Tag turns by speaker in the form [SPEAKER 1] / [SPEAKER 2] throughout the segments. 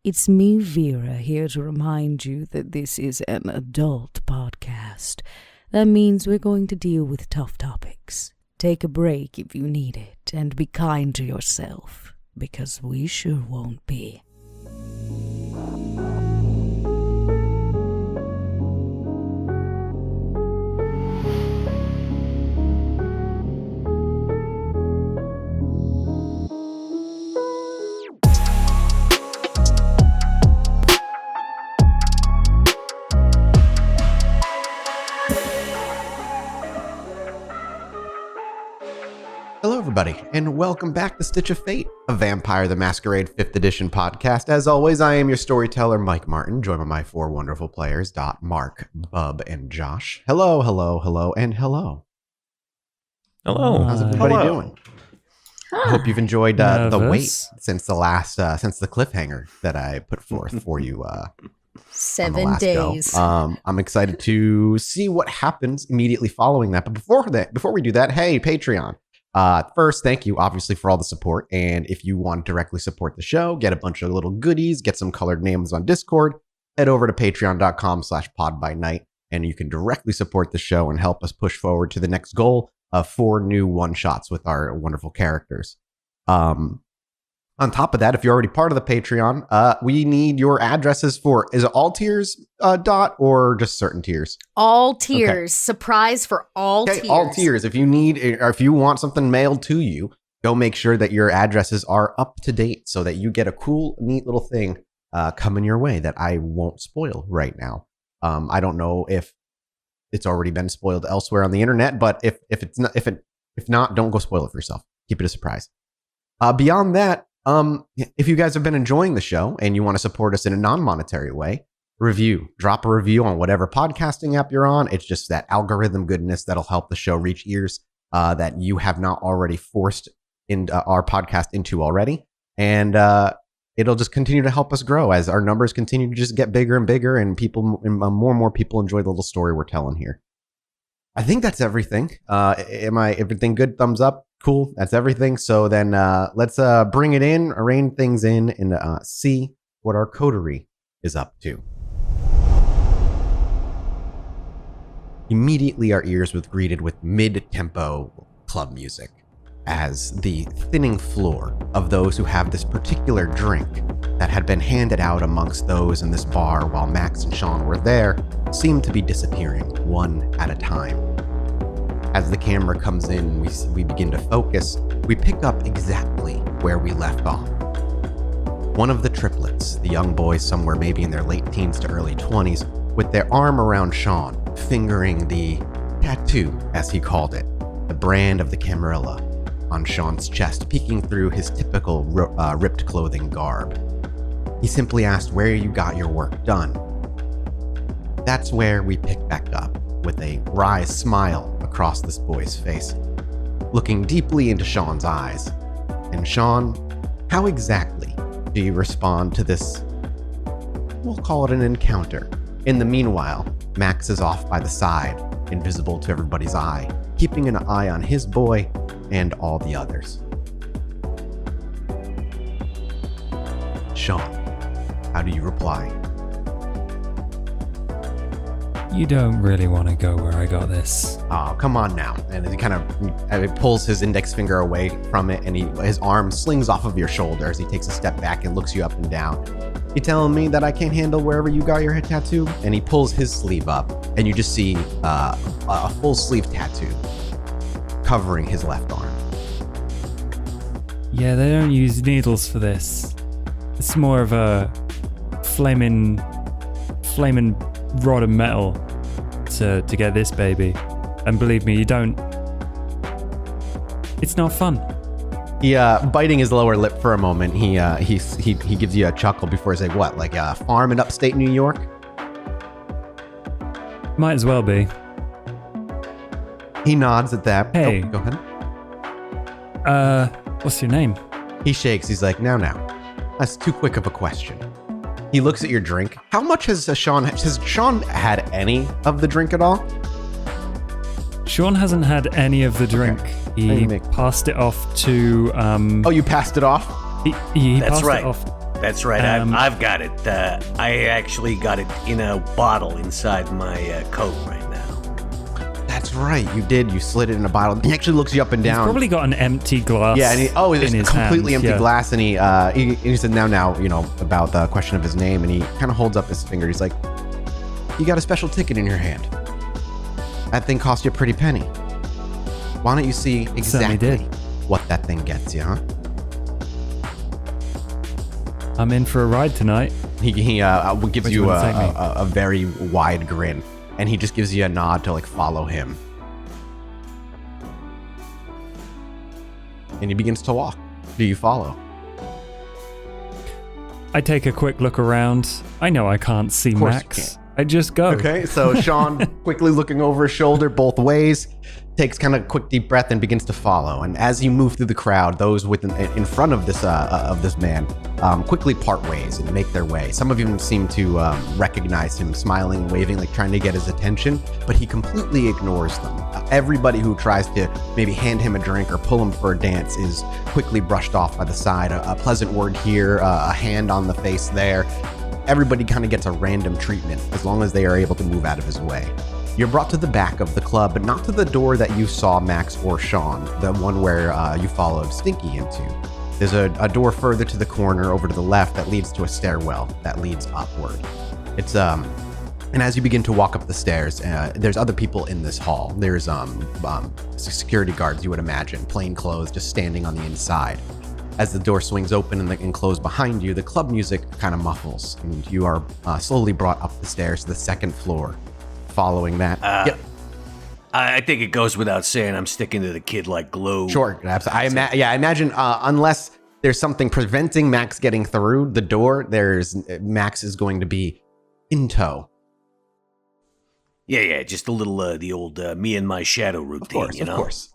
[SPEAKER 1] It's me, Vera, here to remind you that this is an adult podcast. That means we're going to deal with tough topics. Take a break if you need it, and be kind to yourself, because we sure won't be.
[SPEAKER 2] Hello, everybody, and welcome back to Stitch of Fate, a Vampire the Masquerade 5th edition podcast. As always, I am your storyteller, Mike Martin, joined by my four wonderful players, Mark, Bub, and Josh. Hello, hello, hello, and hello.
[SPEAKER 3] Hello.
[SPEAKER 2] How's everybody doing? I hope you've enjoyed the wait since the last, since the cliffhanger that I put forth for you.
[SPEAKER 4] 7 days.
[SPEAKER 2] I'm excited to see what happens immediately following that. But before we do that, hey, Patreon. First, thank you, obviously, for all the support. And if you want to directly support the show, get a bunch of little goodies, get some colored names on Discord, head over to patreon.com/podbynight, and you can directly support the show and help us push forward to the next goal of 4 new one-shots with our wonderful characters. On top of that, if you're already part of the Patreon, we need your addresses for, is it all tiers, Dot, or just certain tiers?
[SPEAKER 4] All tiers. Okay. Surprise for all tiers.
[SPEAKER 2] All tiers. If you need, or if you want something mailed to you, go make sure that your addresses are up to date so that you get a cool, neat little thing coming your way that I won't spoil right now. I don't know if it's already been spoiled elsewhere on the internet, but if not, don't go spoil it for yourself. Keep it a surprise. Beyond that, if you guys have been enjoying the show and you want to support us in a non-monetary way, drop a review on whatever podcasting app you're on. It's just that algorithm goodness that'll help the show reach ears that you have not already forced in our podcast into already. And it'll just continue to help us grow as our numbers continue to just get bigger and bigger, and more and more people enjoy the little story we're telling here. I think that's everything. Everything good? Thumbs up. Cool. That's everything. So then let's bring it in, arrange things in, and see what our coterie is up to. Immediately our ears were greeted with mid-tempo club music as the thinning floor of those who have this particular drink that had been handed out amongst those in this bar while Max and Sean were there seemed to be disappearing one at a time. As the camera comes in, we begin to focus. We pick up exactly where we left off. One of the triplets, the young boys somewhere maybe in their late teens to early 20s, with their arm around Sean, fingering the tattoo, as he called it, the brand of the Camarilla on Sean's chest, peeking through his typical ripped clothing garb. He simply asked where you got your work done. That's where we pick back up, with a wry smile across this boy's face, looking deeply into Sean's eyes. And Sean, how exactly do you respond to this? We'll call it an encounter. In the meanwhile, Max is off by the side, invisible to everybody's eye, keeping an eye on his boy and all the others. Sean, how do you reply?
[SPEAKER 3] You don't really want to go where I got this.
[SPEAKER 2] Oh, come on now. And he kind of pulls his index finger away from it, and his arm slings off of your shoulder as he takes a step back and looks you up and down. You telling me that I can't handle wherever you got your head tattoo? And he pulls his sleeve up, and you just see a full sleeve tattoo covering his left arm.
[SPEAKER 3] Yeah, they don't use needles for this. It's more of a flaming rod of metal to get this baby. And believe me, you don't. It's not fun.
[SPEAKER 2] He biting his lower lip for a moment. He gives you a chuckle before he says, "What? Like a farm in upstate New York?"
[SPEAKER 3] Might as well be.
[SPEAKER 2] He nods at that.
[SPEAKER 3] Hey.
[SPEAKER 2] Go ahead.
[SPEAKER 3] What's your name?
[SPEAKER 2] He shakes. He's like, now. That's too quick of a question. He looks at your drink. How much has Sean had any of the drink at all?
[SPEAKER 3] Sean hasn't had any of the drink. Okay. He passed it off to...
[SPEAKER 2] Oh, you passed it off?
[SPEAKER 3] He passed it off
[SPEAKER 5] That's right. I've got it. I actually got it in a bottle inside my coat right now.
[SPEAKER 2] That's right. You did. You slid it in a bottle. He actually looks you up and down.
[SPEAKER 3] He's probably got an empty glass.
[SPEAKER 2] Yeah, and it's
[SPEAKER 3] in his
[SPEAKER 2] completely
[SPEAKER 3] hands,
[SPEAKER 2] empty glass. And he said, now, about the question of his name. And he kind of holds up his finger. He's like, you got a special ticket in your hand. That thing cost you a pretty penny. Why don't you see exactly what that thing gets you, huh?
[SPEAKER 3] I'm in for a ride tonight.
[SPEAKER 2] He gives you a very wide grin, and he just gives you a nod to follow him. And he begins to walk. Do you follow?
[SPEAKER 3] I take a quick look around. I know I can't see Max. I just go.
[SPEAKER 2] Okay, so Sean, quickly looking over his shoulder both ways, takes kind of a quick deep breath and begins to follow. And as you move through the crowd, those in front of this man quickly part ways and make their way. Some of you seem to recognize him, smiling and waving, trying to get his attention, but he completely ignores them. Everybody who tries to maybe hand him a drink or pull him for a dance is quickly brushed off by the side. A pleasant word here, a hand on the face there. Everybody kind of gets a random treatment as long as they are able to move out of his way. You're brought to the back of the club, but not to the door that you saw Max or Sean, the one where you followed Stinky into. There's a door further to the corner over to the left that leads to a stairwell that leads upward. And as you begin to walk up the stairs, there's other people in this hall. There's security guards, you would imagine, plain clothes, just standing on the inside. As the door swings open and closed behind you, the club music kind of muffles, and you are slowly brought up the stairs to the second floor. Following that,
[SPEAKER 5] I think it goes without saying I'm sticking to the kid like glue.
[SPEAKER 2] Sure, absolutely. I imagine unless there's something preventing Max getting through the door, Max is going to be in tow.
[SPEAKER 5] Yeah, just a little the old me and my shadow routine,
[SPEAKER 2] Of course.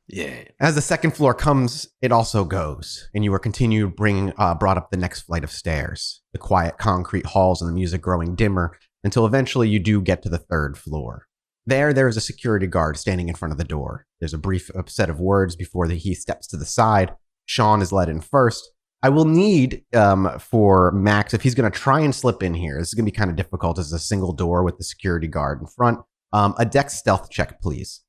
[SPEAKER 5] Yeah.
[SPEAKER 2] As the second floor comes, it also goes, and you are continued brought up the next flight of stairs. The quiet concrete halls and the music growing dimmer until eventually you do get to the third floor. There is a security guard standing in front of the door. There's a brief set of words before he steps to the side. Sean is let in first. I will need for Max, if he's going to try and slip in here, this is going to be kind of difficult as a single door with the security guard in front. A dex stealth check, please.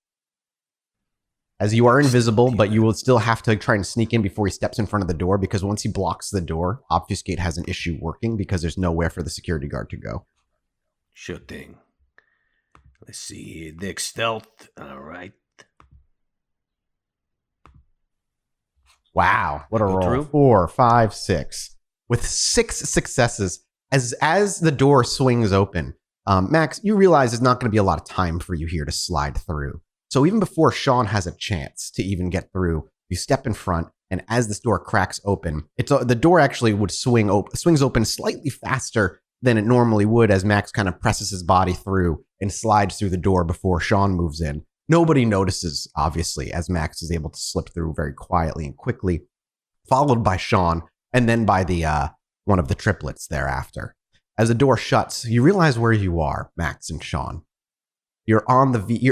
[SPEAKER 2] As you are invisible, but you will still have to try and sneak in before he steps in front of the door, because once he blocks the door, Obfuscate has an issue working because there's nowhere for the security guard to go.
[SPEAKER 5] Sure thing. Let's see. Dex stealth. All right.
[SPEAKER 2] Wow. What a roll.
[SPEAKER 5] Through?
[SPEAKER 2] 4, 5, 6. With 6 successes, as the door swings open, Max, you realize there's not going to be a lot of time for you here to slide through. So even before Sean has a chance to even get through, you step in front, and as this door cracks open, the door actually would swings open slightly faster than it normally would as Max kind of presses his body through and slides through the door before Sean moves in. Nobody notices, obviously, as Max is able to slip through very quietly and quickly, followed by Sean, and then by the one of the triplets thereafter. As the door shuts, you realize where you are, Max and Sean. You're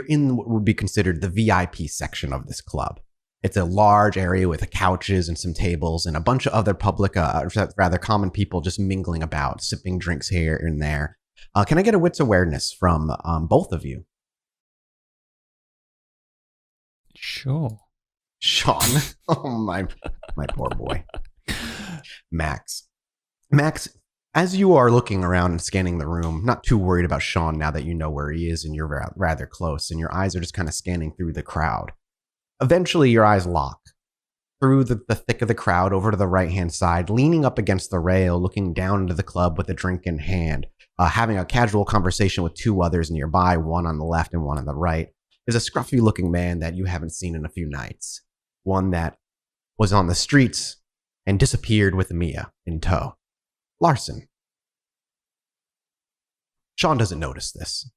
[SPEAKER 2] in what would be considered the VIP section of this club. It's a large area with couches and some tables and a bunch of other public, rather common people just mingling about, sipping drinks here and there. Can I get a wits awareness from both of you?
[SPEAKER 3] Sure.
[SPEAKER 2] Sean. Oh, my poor boy. Max, as you are looking around and scanning the room, not too worried about Sean now that you know where he is and you're rather close, and your eyes are just kind of scanning through the crowd. Eventually, your eyes lock through the thick of the crowd over to the right-hand side, leaning up against the rail, looking down into the club with a drink in hand, having a casual conversation with 2 others nearby, one on the left and one on the right, is a scruffy-looking man that you haven't seen in a few nights. One that was on the streets and disappeared with Mia in tow. Larson. Sean doesn't notice this.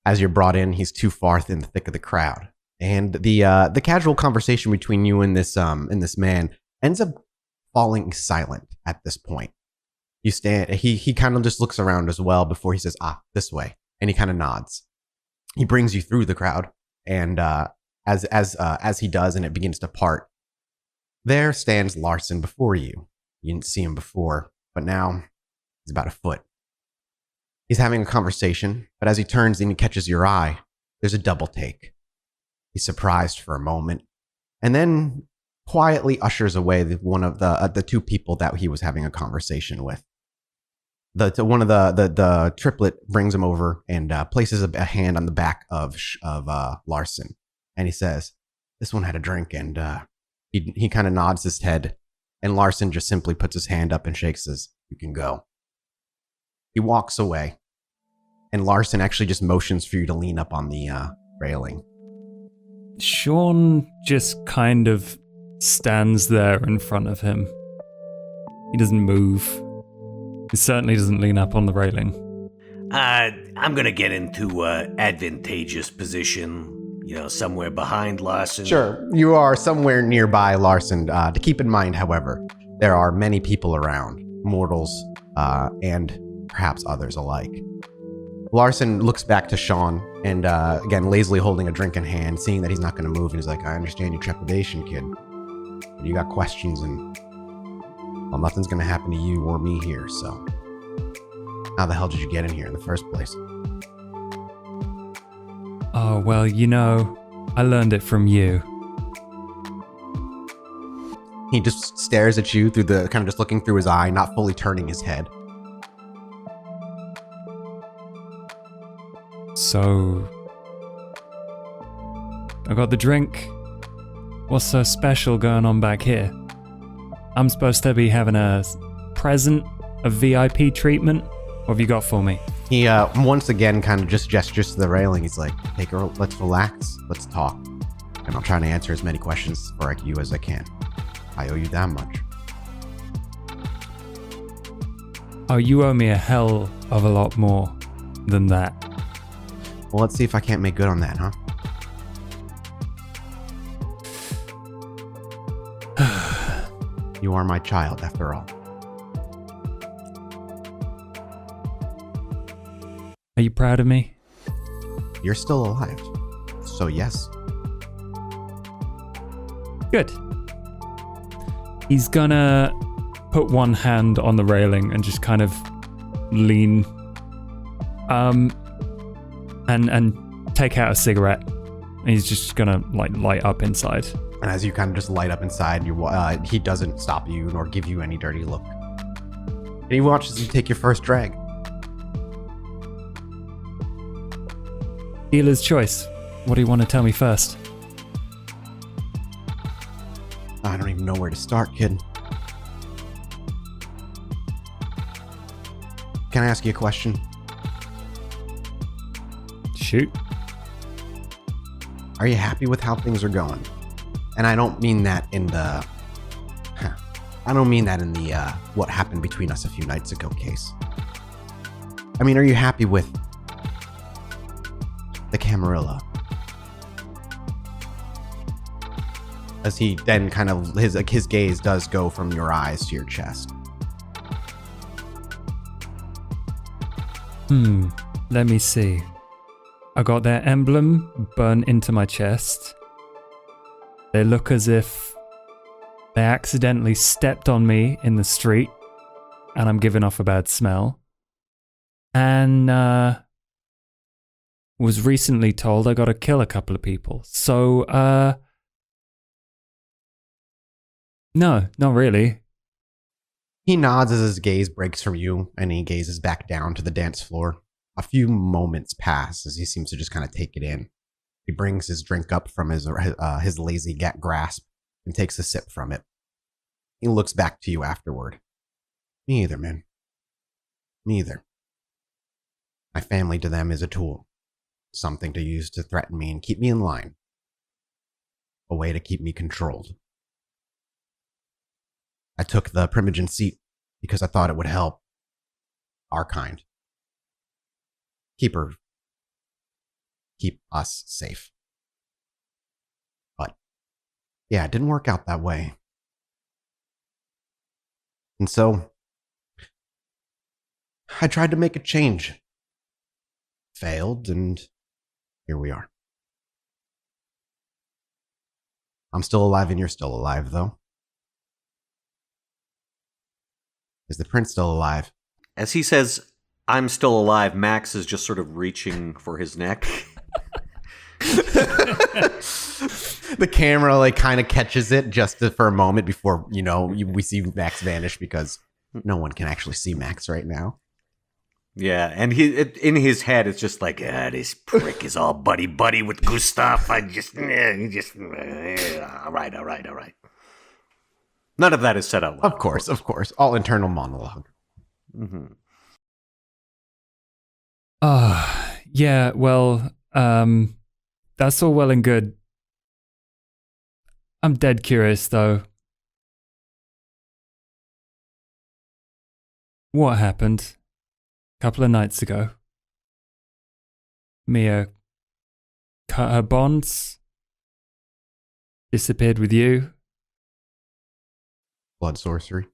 [SPEAKER 2] As you're brought in, he's too far in the thick of the crowd. And the casual conversation between you and this man ends up falling silent at this point. You stand. He kind of just looks around as well before he says, this way. And he kind of nods. He brings you through the crowd. And as he does and it begins to part, there stands Larson before you. You didn't see him before, but now he's about a foot. He's having a conversation, but as he turns and he catches your eye, there's a double take. He's surprised for a moment, and then quietly ushers away one of the two people that he was having a conversation with. One of the triplet brings him over and places a hand on the back of Larson, and he says, "This one had a drink," and he kind of nods his head, and Larson just simply puts his hand up and shakes his, "You can go." He walks away, and Larson actually just motions for you to lean up on the railing.
[SPEAKER 3] Sean just kind of stands there in front of him. He doesn't move. He certainly doesn't lean up on the railing.
[SPEAKER 5] I'm gonna get into advantageous position, somewhere behind Larson.
[SPEAKER 2] Sure, you are somewhere nearby Larson. To keep in mind, however, there are many people around, mortals and perhaps others alike. Larson looks back to Sean and, again, lazily holding a drink in hand, seeing that he's not going to move, and he's like, "I understand your trepidation, kid. But you got questions, and, well, nothing's going to happen to you or me here, so how the hell did you get in here in the first place?"
[SPEAKER 3] Oh, well, I learned it from you.
[SPEAKER 2] He just stares at you through kind of just looking through his eye, not fully turning his head.
[SPEAKER 3] So, I got the drink. What's so special going on back here? I'm supposed to be having a present, a VIP treatment? What have you got for me?
[SPEAKER 2] He once again kind of just gestures to the railing. He's like, let's relax, let's talk. And I'm trying to answer as many questions for you as I can. I owe you that much.
[SPEAKER 3] Oh, you owe me a hell of a lot more than that.
[SPEAKER 2] Well, let's see if I can't make good on that, huh? You are my child, after all.
[SPEAKER 3] Are you proud of me?
[SPEAKER 2] You're still alive, so yes.
[SPEAKER 3] Good. He's gonna put one hand on the railing and just kind of lean, and take out a cigarette. And he's just gonna light up inside.
[SPEAKER 2] And as you kind of just light up inside, he doesn't stop you nor give you any dirty look. And he watches you take your first drag.
[SPEAKER 3] Dealer's choice. What do you want to tell me first?
[SPEAKER 2] I don't even know where to start, kid. Can I ask you a question?
[SPEAKER 3] Shoot.
[SPEAKER 2] Are you happy with how things are going? And I don't mean that in the... what happened between us a few nights ago case. I mean, are you happy with the Camarilla? As he then kind of, his gaze does go from your eyes to your chest.
[SPEAKER 3] Let me see. I got their emblem burned into my chest. They look as if they accidentally stepped on me in the street and I'm giving off a bad smell. And was recently told I gotta kill a couple of people. So, no, not really.
[SPEAKER 2] He nods as his gaze breaks from you and he gazes back down to the dance floor. A few moments pass as he seems to just kind of take it in. He brings his drink up from his lazy grasp and takes a sip from it. He looks back to you afterward. Me either, man. Me either. My family to them is a tool. Something to use to threaten me and keep me in line. A way to keep me controlled. I took the Primogen seat because I thought it would help our kind. Keep us safe. But, yeah, it didn't work out that way. And so, I tried to make a change. Failed, and here we are. I'm still alive and you're still alive, though. Is the prince still alive?
[SPEAKER 5] As he says, I'm still alive, Max is just sort of reaching for his neck.
[SPEAKER 2] The camera like kind of catches it just for a moment before, we see Max vanish because no one can actually see Max right now.
[SPEAKER 5] Yeah, and in his head, it's just like, this prick is all buddy-buddy with Gustav. All right. None of that is said out loud.
[SPEAKER 2] Of course. All internal monologue.
[SPEAKER 5] Mm-hmm.
[SPEAKER 3] Yeah, well, that's all well and good. I'm dead curious, though. What happened a couple of nights ago? Meer cut her bonds, disappeared with you.
[SPEAKER 2] Blood sorcery.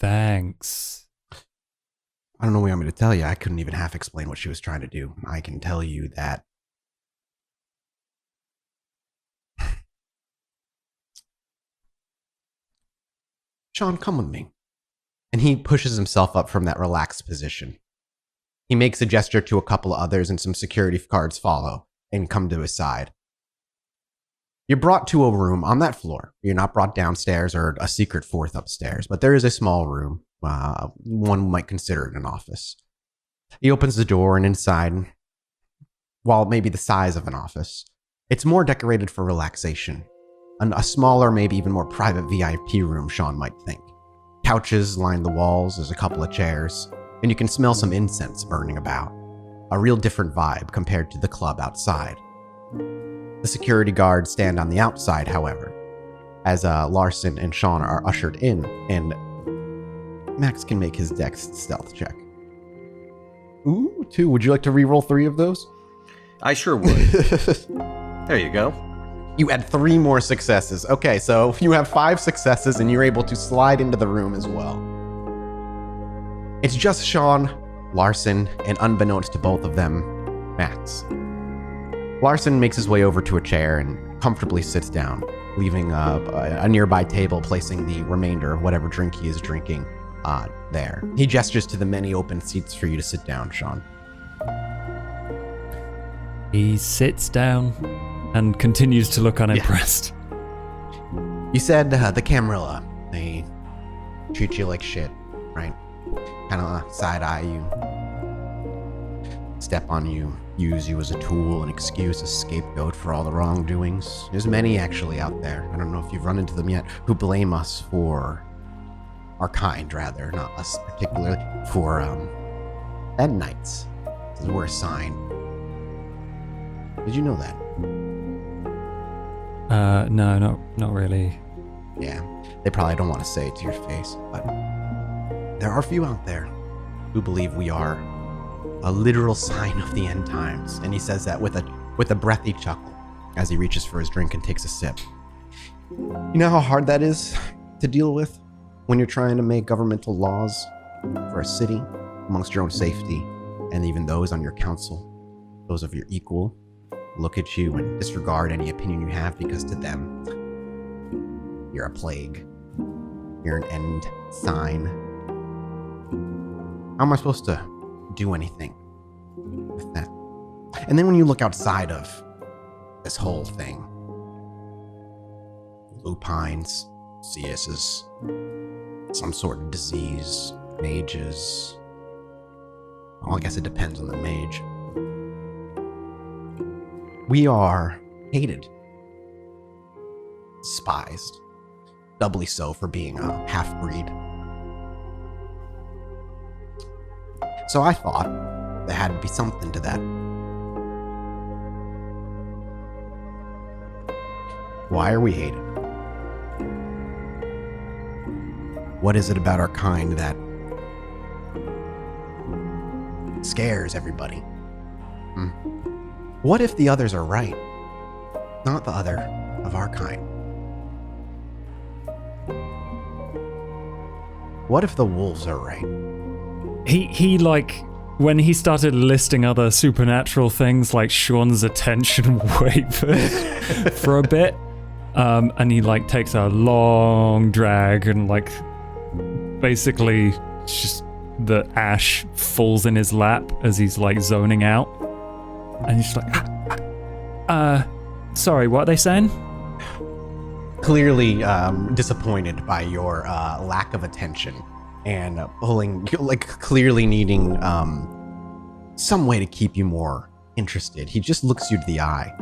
[SPEAKER 3] Thanks.
[SPEAKER 2] I don't know what you want me to tell you. I couldn't even half explain what she was trying to do. I can tell you that Sean, come with me. And he pushes himself up from that relaxed position. He makes a gesture to a couple of others and some security guards follow and come to his side. You're brought to a room on that floor. You're not brought downstairs or a secret fourth upstairs, but there is a small room. One might consider it an office. He opens the door and inside, while maybe the size of an office, it's more decorated for relaxation. A smaller, maybe even more private VIP room, Sean might think. Couches line the walls, there's a couple of chairs, and you can smell some incense burning about. A real different vibe compared to the club outside. The security guards stand on the outside, however, as Larson and Sean are ushered in, and Max can make his dex stealth check. Ooh, 2. Would you like to re-roll 3 of those?
[SPEAKER 5] I sure would. There you go.
[SPEAKER 2] You add 3 more successes. Okay, so you have 5 successes and you're able to slide into the room as well. It's just Sean, Larson, and unbeknownst to both of them, Max. Larson makes his way over to a chair and comfortably sits down, leaving a nearby table, placing the remainder of whatever drink he is drinking there. He gestures to the many open seats for you to sit down, Sean.
[SPEAKER 3] He sits down and continues to look unimpressed.
[SPEAKER 2] Yeah. You said the Camarilla, they treat you like shit, right? Kind of side-eye you, step on you, use you as a tool, an excuse, a scapegoat for all the wrongdoings. There's many actually out there. I don't know if you've run into them yet, who blame us for our kind, rather, not us particularly, for bad nights. We're a sign. Did you know that?
[SPEAKER 3] No, not really.
[SPEAKER 2] Yeah, they probably don't want to say it to your face, but there are a few out there who believe we are a literal sign of the end times. And he says that with a breathy chuckle as he reaches for his drink and takes a sip. You know how hard that is to deal with when you're trying to make governmental laws for a city amongst your own safety, and even those on your council, those of your equal, look at you and disregard any opinion you have because to them, you're a plague. You're an end sign. How am I supposed to do anything with that? And then when you look outside of this whole thing, lupines, CSs, some sort of disease, mages. Well, I guess it depends on the mage. We are hated, despised, doubly so for being a half-breed. So I thought there had to be something to that. Why are we hated? What is it about our kind that scares everybody? What if the others are right? Not the other of our kind. What if the wolves are right?
[SPEAKER 3] He like, when he started listing other supernatural things, like Sean's attention wavered for a bit. And he like takes a long drag and like basically just the ash falls in his lap as he's like zoning out. And he's just like, sorry, what are they saying?
[SPEAKER 2] Clearly disappointed by your lack of attention and clearly needing some way to keep you more interested. He just looks you to the eye.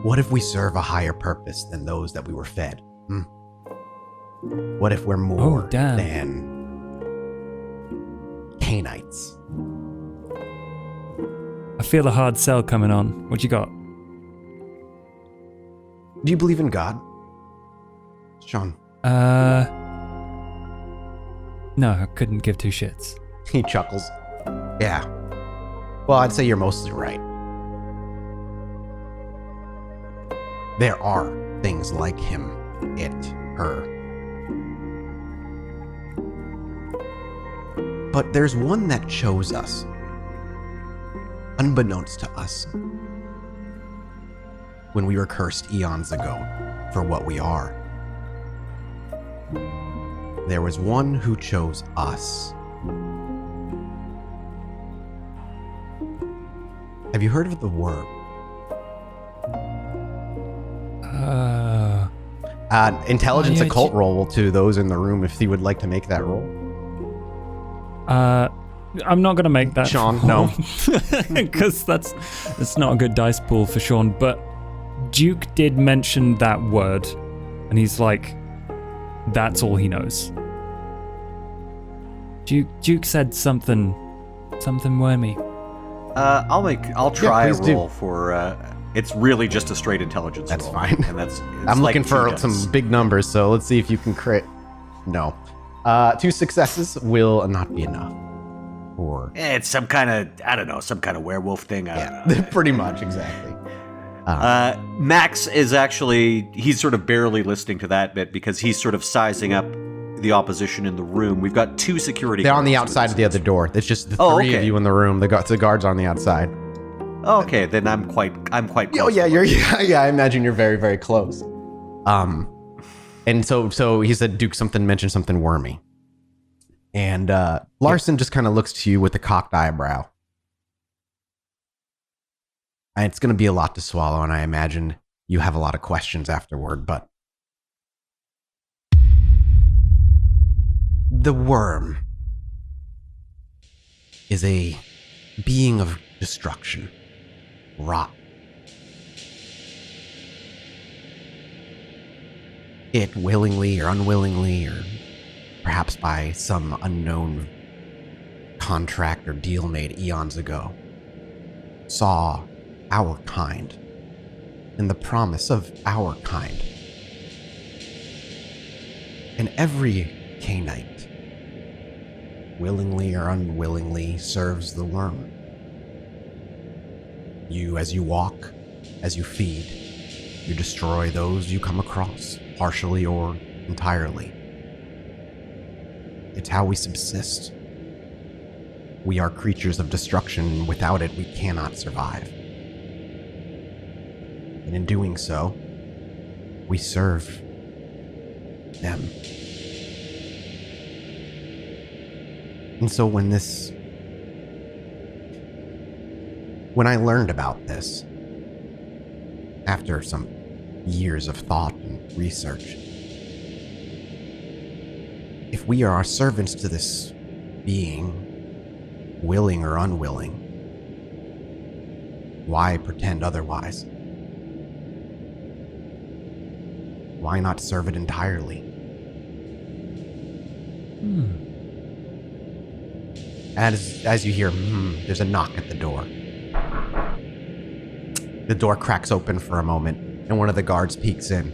[SPEAKER 2] What if we serve a higher purpose than those that we were fed? What if we're more than Canaanites?
[SPEAKER 3] I feel a hard sell coming on. What you got?
[SPEAKER 2] Do you believe in God, Sean?
[SPEAKER 3] No, I couldn't give two shits.
[SPEAKER 2] He chuckles. Yeah. Well, I'd say you're mostly right. There are things like him, it, her. But there's one that chose us, unbeknownst to us, when we were cursed eons ago for what we are. There was one who chose us. Have you heard of the worm? Intelligence occult roll to those in the room if you would like to make that roll.
[SPEAKER 3] I'm not going to make that.
[SPEAKER 2] Sean, no.
[SPEAKER 3] Because that's not a good dice pool for Sean. But Duke did mention that word. And he's like, that's all he knows. Duke said something wormy.
[SPEAKER 6] I'll try a roll
[SPEAKER 2] do.
[SPEAKER 6] for. It's really just a straight intelligence
[SPEAKER 2] That's
[SPEAKER 6] roll.
[SPEAKER 2] fine.
[SPEAKER 6] And
[SPEAKER 2] I'm
[SPEAKER 6] like
[SPEAKER 2] looking for
[SPEAKER 6] 2
[SPEAKER 2] some
[SPEAKER 6] dice.
[SPEAKER 2] big numbers, so let's see if you can crit. No. 2 successes will not be enough. Or
[SPEAKER 5] It's some kind of, I don't know, some kind of werewolf thing. I don't know.
[SPEAKER 2] pretty much, exactly.
[SPEAKER 6] Max is actually, he's sort of barely listening to that bit because he's sort of sizing up the opposition in the room. We've got 2 security
[SPEAKER 2] They're on the
[SPEAKER 6] guards
[SPEAKER 2] outside of the other door. It's just the 3
[SPEAKER 6] okay.
[SPEAKER 2] of you in the room. The guards on the outside.
[SPEAKER 6] Okay, then I'm quite close.
[SPEAKER 2] Oh yeah, I imagine you're very, very close. And so he said Duke mentioned something wormy. And Larson just kind of looks to you with a cocked eyebrow. And it's going to be a lot to swallow, and I imagine you have a lot of questions afterward, but the worm is a being of destruction, rot. It willingly or unwillingly, or perhaps by some unknown contract or deal made eons ago, saw our kind and the promise of our kind. And every Canaanite, willingly or unwillingly, serves the worm. You, as you walk, as you feed, you destroy those you come across, partially or entirely. It's how we subsist. We are creatures of destruction. Without it, we cannot survive. And in doing so, we serve them. And so when I learned about this, after some years of thought and research, if we are servants to this being, willing or unwilling, why pretend otherwise? Why not serve it entirely? As you hear, there's a knock at the door. The door cracks open for a moment, and one of the guards peeks in.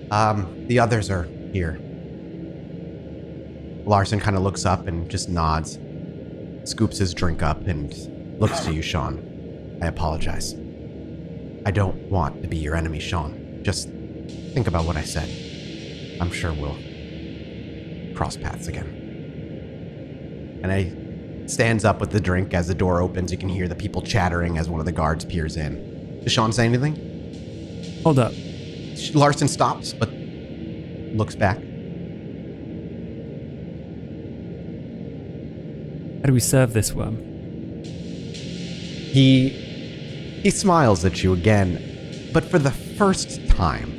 [SPEAKER 2] The others are here. Larson kind of looks up and just nods, scoops his drink up, and looks to you, Sean. I apologize. I don't want to be your enemy, Sean. Just think about what I said. I'm sure we'll cross paths again. And I stands up with the drink. As the door opens, you can hear the people chattering as one of the guards peers in. Does Sean say anything?
[SPEAKER 3] Hold up.
[SPEAKER 2] Larson stops, but looks back.
[SPEAKER 3] How do we serve this worm?
[SPEAKER 2] He smiles at you again, but for the first time,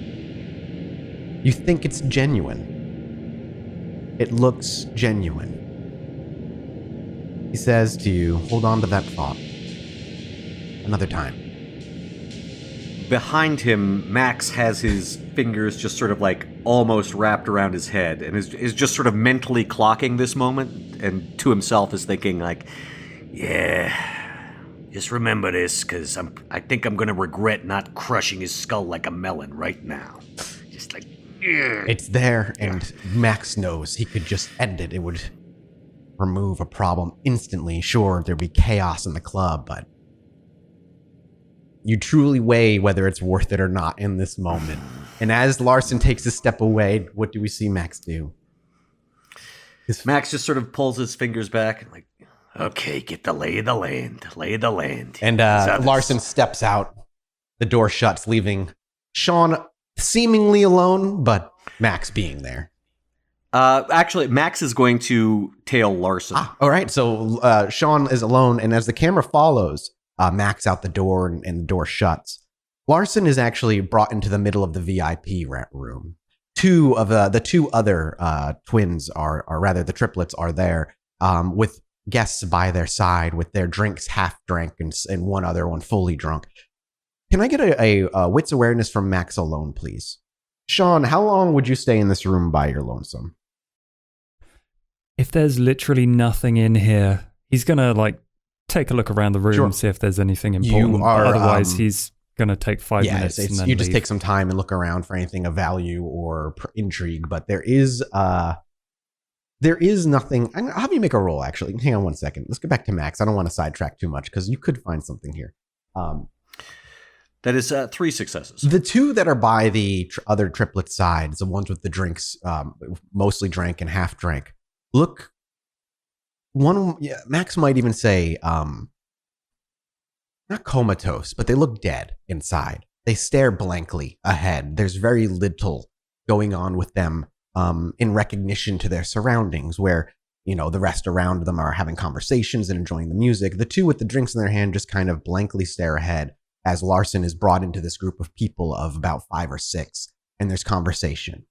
[SPEAKER 2] you think it's genuine. It looks genuine. He says to you, hold on to that thought. Another time.
[SPEAKER 6] Behind him, Max has his fingers just sort of like almost wrapped around his head and is just sort of mentally clocking this moment, and to himself is thinking like, yeah, just remember this, because I think I'm going to regret not crushing his skull like a melon right now. Just like, yeah.
[SPEAKER 2] It's there, and Max knows he could just end it. It would remove a problem instantly. Sure, there'd be chaos in the club, but you truly weigh whether it's worth it or not in this moment. And as Larson takes a step away, what do we see Max do?
[SPEAKER 6] Max just sort of pulls his fingers back and like, okay, get the lay of the land.
[SPEAKER 2] And Larson steps out. The door shuts, leaving Sean seemingly alone, but Max being there.
[SPEAKER 6] Actually, Max is going to tail Larson.
[SPEAKER 2] All right, so Sean is alone, and as the camera follows Max out the door and the door shuts, Larson is actually brought into the middle of the VIP room. Two of the two other twins or rather the triplets are there with guests by their side with their drinks half drank and one other one fully drunk. Can I get a wits awareness from Max alone, please? Sean, how long would you stay in this room by your lonesome?
[SPEAKER 3] If there's literally nothing in here, he's gonna like take a look around the room,
[SPEAKER 2] Sure.
[SPEAKER 3] See if there's anything important. Otherwise, he's gonna take 5 minutes. And then
[SPEAKER 2] you just
[SPEAKER 3] leave.
[SPEAKER 2] take some time and look around for anything of value or intrigue. But there is nothing. I'll have you make a roll. Actually, hang on one second. Let's get back to Max. I don't want to sidetrack too much because you could find something here.
[SPEAKER 6] That is 3 successes.
[SPEAKER 2] The two that are by the other triplet sides, the ones with the drinks, mostly drank and half drank, look. Max might even say, not comatose, but they look dead inside. They stare blankly ahead. There's very little going on with them in recognition to their surroundings, where, you know, the rest around them are having conversations and enjoying the music. The two with the drinks in their hand just kind of blankly stare ahead as Larson is brought into this group of people of about 5 or 6, and there's conversation.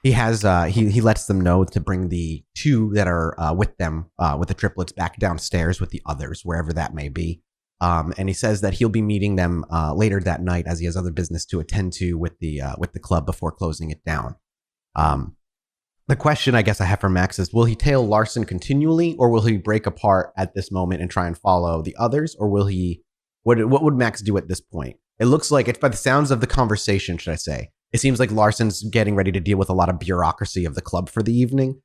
[SPEAKER 2] He has he lets them know to bring the two that are with them with the triplets back downstairs with the others, wherever that may be. And he says that he'll be meeting them later that night as he has other business to attend to with the club before closing it down. The question I guess I have for Max is, will he tail Larson continually, or will he break apart at this moment and try and follow the others, or will he? What would Max do at this point? It looks like, it's by the sounds of the conversation, should I say, it seems like Larson's getting ready to deal with a lot of bureaucracy of the club for the evening.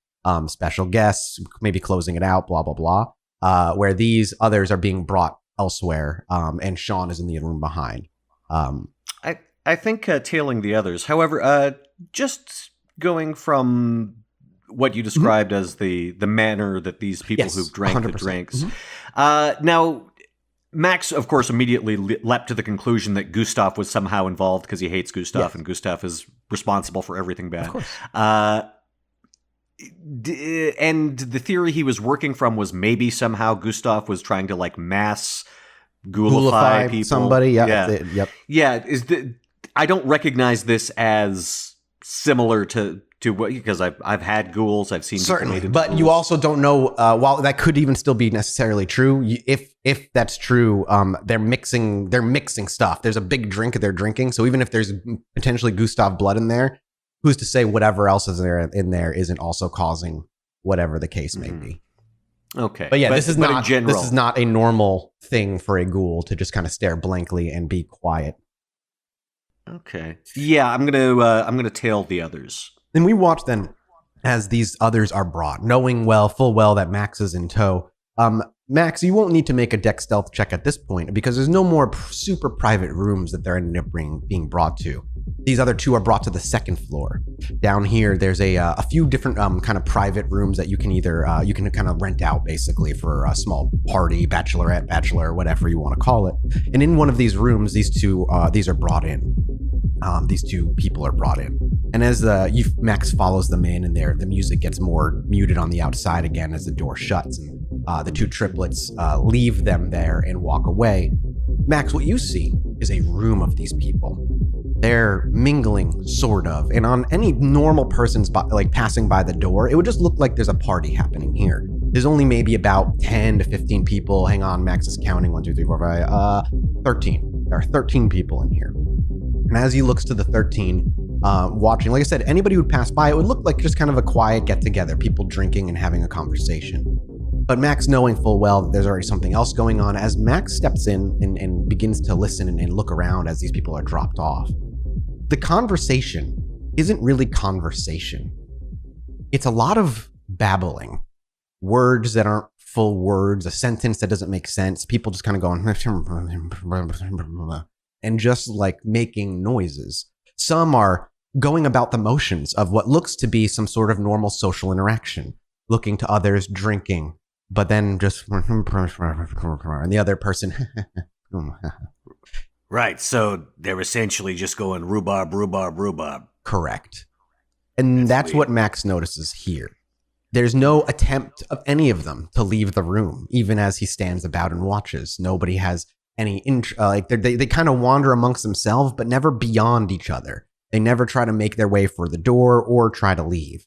[SPEAKER 2] Special guests, maybe closing it out, blah, blah, blah. Where these others are being brought elsewhere, and Sean is in the room behind.
[SPEAKER 6] I think tailing the others. However, just going from what you described as the manner that these people who've drank 100%. The drinks. Now, Max, of course, immediately leapt to the conclusion that Gustav was somehow involved because he hates Gustav, and Gustav is responsible for everything bad.
[SPEAKER 2] Of course.
[SPEAKER 6] And the theory he was working from was maybe somehow Gustav was trying to like mass ghoulify people.
[SPEAKER 2] Somebody,
[SPEAKER 6] I don't recognize this as similar to what, because I've had ghouls, I've seen
[SPEAKER 2] certainly, but
[SPEAKER 6] ghouls.
[SPEAKER 2] You also don't know. While that could even still be necessarily true, if that's true, they're mixing stuff. There's a big drink they're drinking, so even if there's potentially Gustav blood in there, who's to say whatever else is in there isn't also causing whatever the case may be.
[SPEAKER 6] Okay,
[SPEAKER 2] but this is not a normal thing for a ghoul to just kind of stare blankly and be quiet.
[SPEAKER 6] Okay, yeah, I'm gonna tail the others.
[SPEAKER 2] And we watch then as these others are brought, knowing full well that Max is in tow. Max, you won't need to make a deck stealth check at this point because there's no more super private rooms that they're ending up being brought to. These other two are brought to the 2nd floor. Down here, there's a few different kind of private rooms that you can either you can kind of rent out basically for a small party, bachelorette, bachelor, whatever you want to call it. And in one of these rooms, these are brought in. these two people are brought in. And as Max follows them in, and the music gets more muted on the outside again as the door shuts, and the two triplets leave them there and walk away. Max, what you see is a room of these people. They're mingling, sort of, and on any normal person's passing by the door, it would just look like there's a party happening here. There's only maybe about 10 to 15 people. Hang on, Max is counting. 1, 2, 3, 4, 5, 13. There are 13 people in here. And as he looks to the 13, watching, like I said, anybody who'd pass by, it would look like just kind of a quiet get-together, people drinking and having a conversation. But Max, knowing full well that there's already something else going on, as Max steps in and begins to listen and look around as these people are dropped off, the conversation isn't really conversation. It's a lot of babbling. Words that aren't full words, a sentence that doesn't make sense, people just kind of going and just like making noises. Some are going about the motions of what looks to be some sort of normal social interaction, looking to others, drinking, but then just and the other person.
[SPEAKER 5] Right, so they're essentially just going rhubarb, rhubarb, rhubarb.
[SPEAKER 2] Correct. And that's what Max notices here. There's no attempt of any of them to leave the room, even as he stands about and watches. Nobody has any they kind of wander amongst themselves, but never beyond each other. They never try to make their way for the door or try to leave.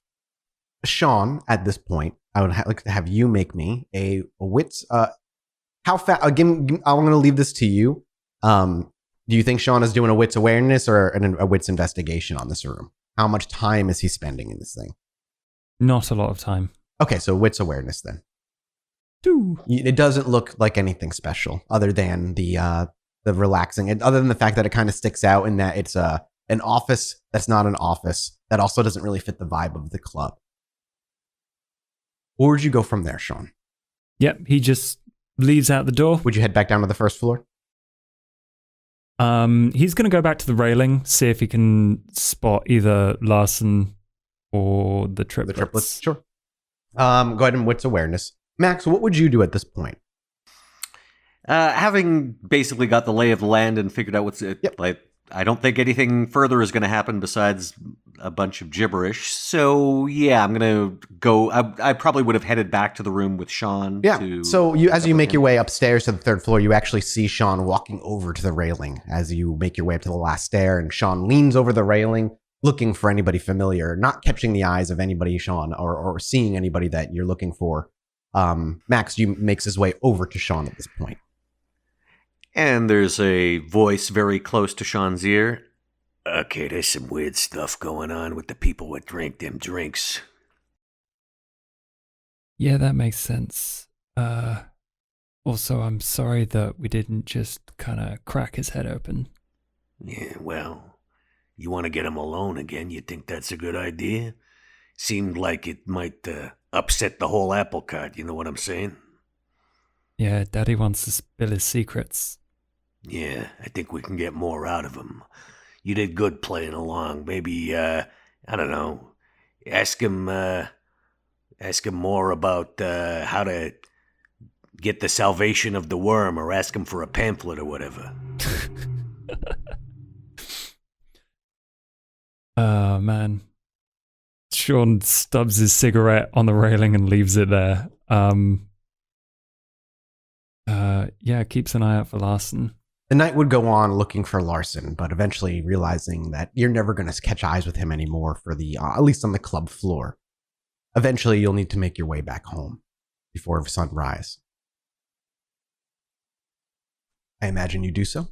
[SPEAKER 2] Sean, at this point, I would like to have you make me a wits. How fast? Again, I'm going to leave this to you. Do you think Sean is doing a wits awareness or a wits investigation on this room? How much time is he spending in this thing?
[SPEAKER 3] Not a lot of time.
[SPEAKER 2] Okay, so wits awareness then.
[SPEAKER 3] Two.
[SPEAKER 2] It doesn't look like anything special other than the relaxing, and other than the fact that it kind of sticks out in that it's an office that's not an office that also doesn't really fit the vibe of the club. Where would you go from there, Sean?
[SPEAKER 3] Yep, he just leaves out the door.
[SPEAKER 2] Would you head back down to the first floor?
[SPEAKER 3] He's going to go back to the railing, see if he can spot either Larson or the triplets.
[SPEAKER 2] The triplets, sure. Go ahead and wits awareness. Max, what would you do at this point?
[SPEAKER 6] Having basically got the lay of the land and figured out like, I don't think anything further is going to happen besides a bunch of gibberish. So yeah, I'm going to go. I probably would have headed back to the room with Sean.
[SPEAKER 2] Yeah. So as you make your way upstairs to the third floor, you actually see Sean walking over to the railing as you make your way up to the last stair, and Sean leans over the railing, looking for anybody familiar, not catching the eyes of anybody, Sean, or seeing anybody that you're looking for. Max makes his way over to Sean at this point.
[SPEAKER 5] And there's a voice very close to Sean's ear. Okay, there's some weird stuff going on with the people that drink them drinks.
[SPEAKER 3] Yeah, that makes sense. Also, I'm sorry that we didn't just kind of crack his head open.
[SPEAKER 5] Yeah, well, you want to get him alone again? You think that's a good idea? Seemed like it might upset the whole apple cart, you know what I'm saying?
[SPEAKER 3] Yeah, Daddy wants to spill his secrets.
[SPEAKER 5] Yeah, I think we can get more out of him. You did good playing along. Maybe, I don't know, ask him more about how to get the salvation of the worm, or ask him for a pamphlet or whatever.
[SPEAKER 3] Oh, man. Sean stubs his cigarette on the railing and leaves it there. Yeah, keeps an eye out for Larson.
[SPEAKER 2] The night would go on looking for Larson, but eventually realizing that you're never going to catch eyes with him anymore for the, at least on the club floor. Eventually, you'll need to make your way back home before sunrise. I imagine you do so.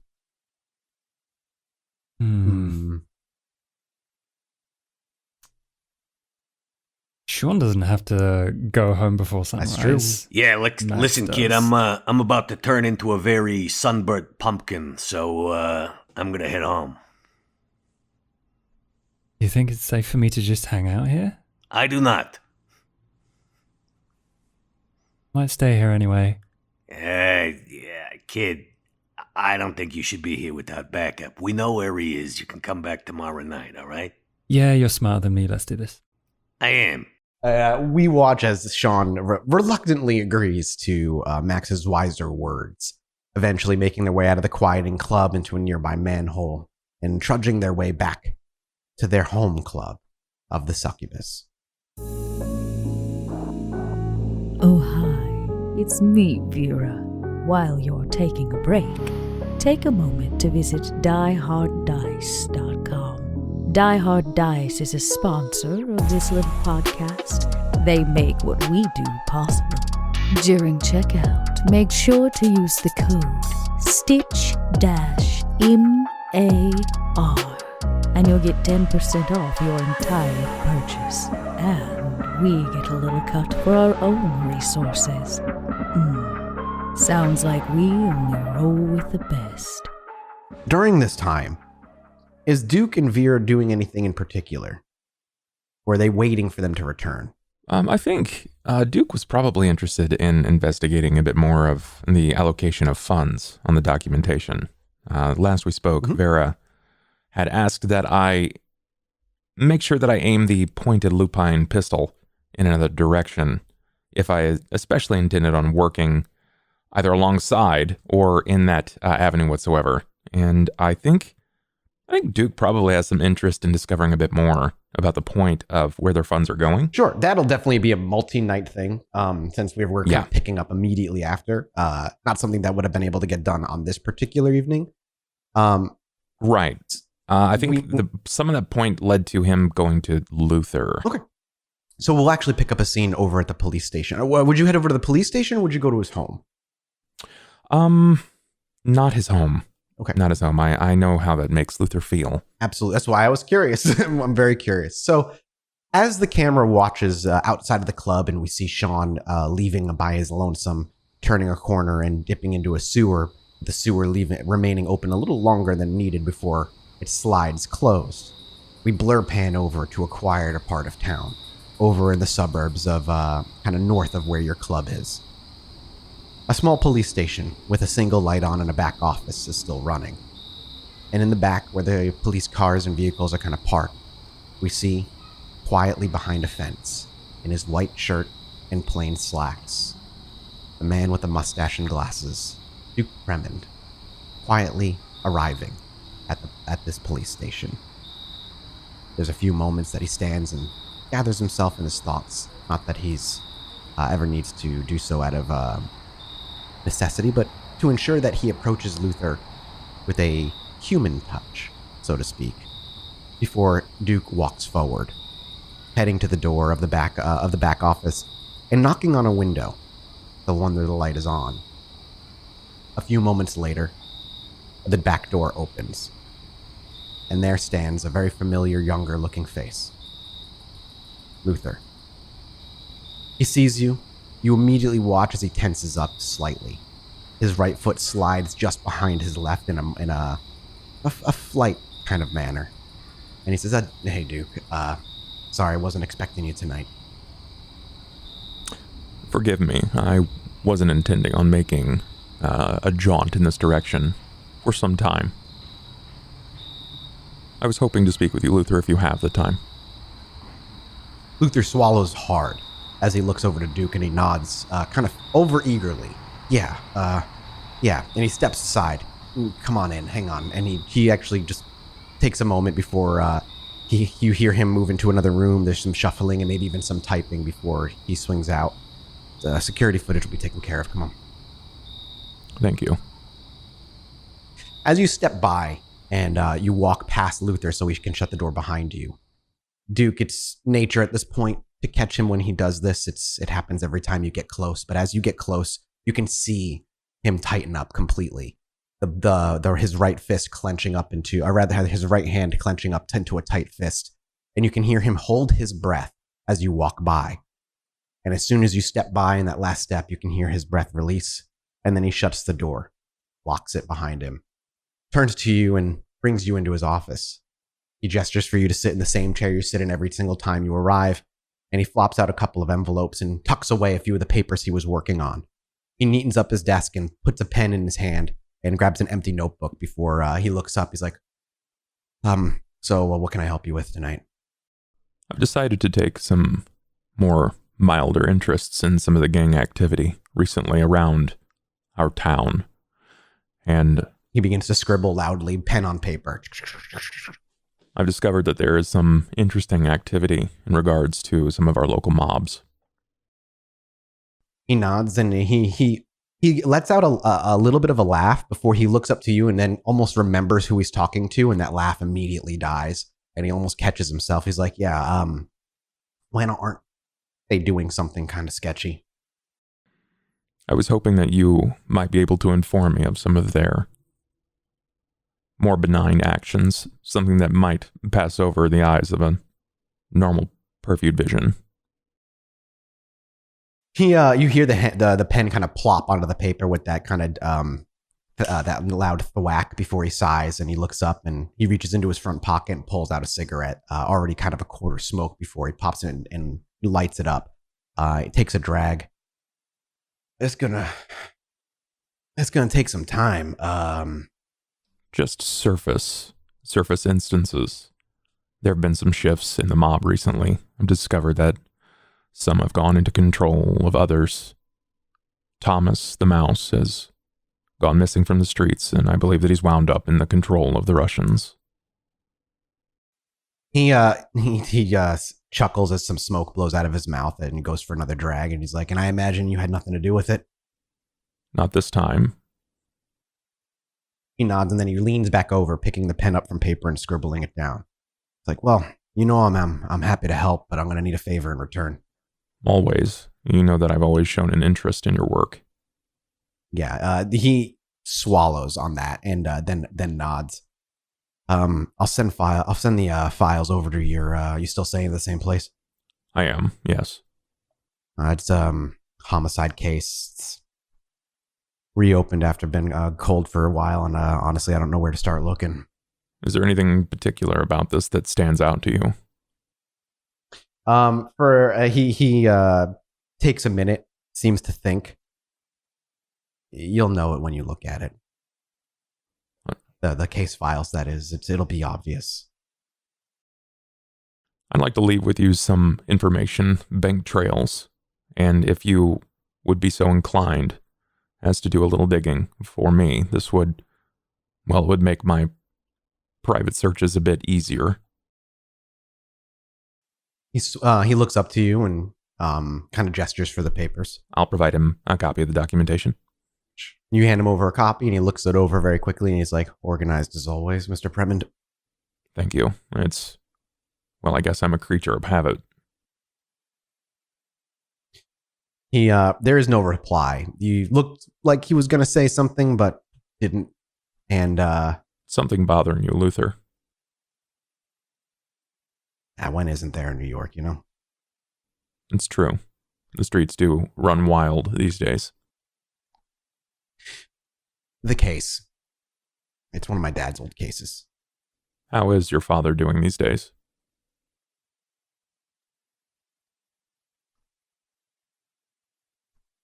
[SPEAKER 3] Sean doesn't have to go home before sunrise.
[SPEAKER 2] That's true.
[SPEAKER 5] Yeah, listen, kid, I'm about to turn into a very sunburnt pumpkin, so I'm gonna head home.
[SPEAKER 3] You think it's safe for me to just hang out here?
[SPEAKER 5] I do not.
[SPEAKER 3] Might stay here anyway.
[SPEAKER 5] Yeah, kid, I don't think you should be here without backup. We know where he is. You can come back tomorrow night, all right?
[SPEAKER 3] Yeah, you're smarter than me. Let's do this.
[SPEAKER 5] I am.
[SPEAKER 2] We watch as Sean reluctantly agrees to Max's wiser words, eventually making their way out of the quieting club into a nearby manhole and trudging their way back to their home club of the Succubus.
[SPEAKER 1] Oh, hi, it's me, Vera. While you're taking a break, take a moment to visit dieharddice.com. Die Hard Dice is a sponsor of this little podcast. They make what we do possible. During checkout, make sure to use the code STITCH-MAR, and you'll get 10% off your entire purchase. And we get a little cut for our own resources. Sounds like we only roll with the best.
[SPEAKER 2] During this time, is Duke and Vera doing anything in particular? Or are they waiting for them to return?
[SPEAKER 7] I think Duke was probably interested in investigating a bit more of the allocation of funds on the documentation. Last we spoke, Vera had asked that I make sure that I aim the pointed lupine pistol in another direction if I especially intended on working either alongside or in that avenue whatsoever. And I think Duke probably has some interest in discovering a bit more about the point of where their funds are going.
[SPEAKER 2] Sure, that'll definitely be a multi-night thing, since we're kind of picking up immediately after. Not something that would have been able to get done on this particular evening.
[SPEAKER 7] Right. I think some of that point led to him going to Luther.
[SPEAKER 2] Okay. So we'll actually pick up a scene over at the police station. Would you head over to the police station, or would you go to his home?
[SPEAKER 7] Not his home.
[SPEAKER 2] Okay.
[SPEAKER 7] Not his home. I know how that makes Luther feel.
[SPEAKER 2] Absolutely. That's why I was curious. I'm very curious. So as the camera watches outside of the club and we see Sean leaving by his lonesome, turning a corner and dipping into a sewer, the sewer remaining open a little longer than needed before it slides closed, we blur pan over to a quieter part of town, over in the suburbs of kind of north of where your club is. A small police station with a single light on and a back office is still running. And in the back, where the police cars and vehicles are kind of parked, we see, quietly behind a fence, in his white shirt and plain slacks, the man with the mustache and glasses, Duke Fremond, quietly arriving at this police station. There's a few moments that he stands and gathers himself in his thoughts. Not that he's ever needs to do so out of necessity, but to ensure that he approaches Luther with a human touch, so to speak, before Duke walks forward, heading to the door of the back office and knocking on a window, the one where the light is on. A few moments later, the back door opens, and there stands a very familiar, younger-looking face. Luther. He sees you. You immediately watch as he tenses up slightly. His right foot slides just behind his left in a flight kind of manner. And he says, "Hey, Duke, sorry, I wasn't expecting you tonight."
[SPEAKER 7] Forgive me. I wasn't intending on making a jaunt in this direction for some time. I was hoping to speak with you, Luther, if you have the time.
[SPEAKER 2] Luther swallows hard as he looks over to Duke and he nods, kind of over-eagerly. Yeah. And he steps aside. Come on in, hang on. And he actually just takes a moment before you hear him move into another room. There's some shuffling and maybe even some typing before he swings out. The security footage will be taken care of. Come on.
[SPEAKER 7] Thank you.
[SPEAKER 2] As you step by and you walk past Luther so he can shut the door behind you, Duke, it's nature at this point to catch him when he does this. It happens every time you get close, but as you get close, you can see him tighten up completely. His right fist clenching up into, or rather his right hand clenching up into a tight fist, and you can hear him hold his breath as you walk by. And as soon as you step by in that last step, you can hear his breath release, and then he shuts the door, locks it behind him, turns to you and brings you into his office. He gestures for you to sit in the same chair you sit in every single time you arrive, and he flops out a couple of envelopes and tucks away a few of the papers he was working on. He neatens up his desk and puts a pen in his hand and grabs an empty notebook before he looks up. He's like, so what can I help you with tonight?
[SPEAKER 7] I've decided to take some more milder interests in some of the gang activity recently around our town. And
[SPEAKER 2] He begins to scribble loudly, pen on paper.
[SPEAKER 7] I've discovered that there is some interesting activity in regards to some of our local mobs.
[SPEAKER 2] He nods and he lets out a little bit of a laugh before he looks up to you and then almost remembers who he's talking to, and that laugh immediately dies. And he almost catches himself. He's like, yeah, when aren't they doing something kind of sketchy?
[SPEAKER 7] I was hoping that you might be able to inform me of some of their more benign actions, something that might pass over the eyes of a normal purviewed vision.
[SPEAKER 2] You hear the pen kind of plop onto the paper with that kind of that loud thwack before he sighs, and he looks up and he reaches into his front pocket and pulls out a cigarette, already kind of a quarter smoked, before he pops it and lights it up. It takes a drag. It's gonna take some time.
[SPEAKER 7] Just surface instances. There have been some shifts in the mob recently. I've discovered that some have gone into control of others. Thomas, the mouse, has gone missing from the streets, and I believe that he's wound up in the control of the Russians.
[SPEAKER 2] He chuckles as some smoke blows out of his mouth, and he goes for another drag, and he's like, and I imagine you had nothing to do with it?
[SPEAKER 7] Not this time.
[SPEAKER 2] He nods, and then he leans back over, picking the pen up from paper and scribbling it down. It's like, well, you know, I'm happy to help, but I'm going to need a favor in return.
[SPEAKER 7] Always. You know that I've always shown an interest in your work.
[SPEAKER 2] Yeah, he swallows on that and then nods. I'll send the files over to your. You still staying in the same place?
[SPEAKER 7] I am. Yes.
[SPEAKER 2] It's homicide case. It's reopened after being cold for a while, and honestly, I don't know where to start looking.
[SPEAKER 7] Is there anything particular about this that stands out to you?
[SPEAKER 2] He takes a minute, seems to think. You'll know it when you look at it. The case files, that is. It'll be obvious.
[SPEAKER 7] I'd like to leave with you some information, bank trails, and if you would be so inclined as to do a little digging for me, this would make my private searches a bit easier.
[SPEAKER 2] He looks up to you and kind of gestures for the papers.
[SPEAKER 7] I'll provide him a copy of the documentation.
[SPEAKER 2] You hand him over a copy, and he looks it over very quickly, and he's like, organized as always, Mr. Premind.
[SPEAKER 7] Thank you. I guess I'm a creature of habit.
[SPEAKER 2] There is no reply. He looked like he was going to say something, but didn't. And,
[SPEAKER 7] something bothering you, Luther?
[SPEAKER 2] When isn't there in New York, you know?
[SPEAKER 7] It's true. The streets do run wild these days.
[SPEAKER 2] The case. It's one of my dad's old cases.
[SPEAKER 7] How is your father doing these days?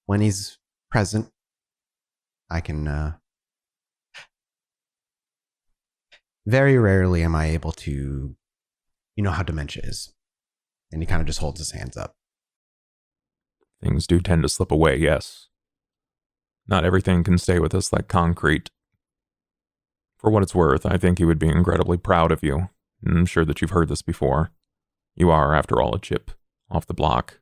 [SPEAKER 2] When he's present, I can, very rarely am I able to, you know how dementia is. And he kind of just holds his hands up.
[SPEAKER 7] Things do tend to slip away, yes. Not everything can stay with us like concrete. For what it's worth, I think he would be incredibly proud of you. I'm sure that you've heard this before. You are, after all, a chip off the block.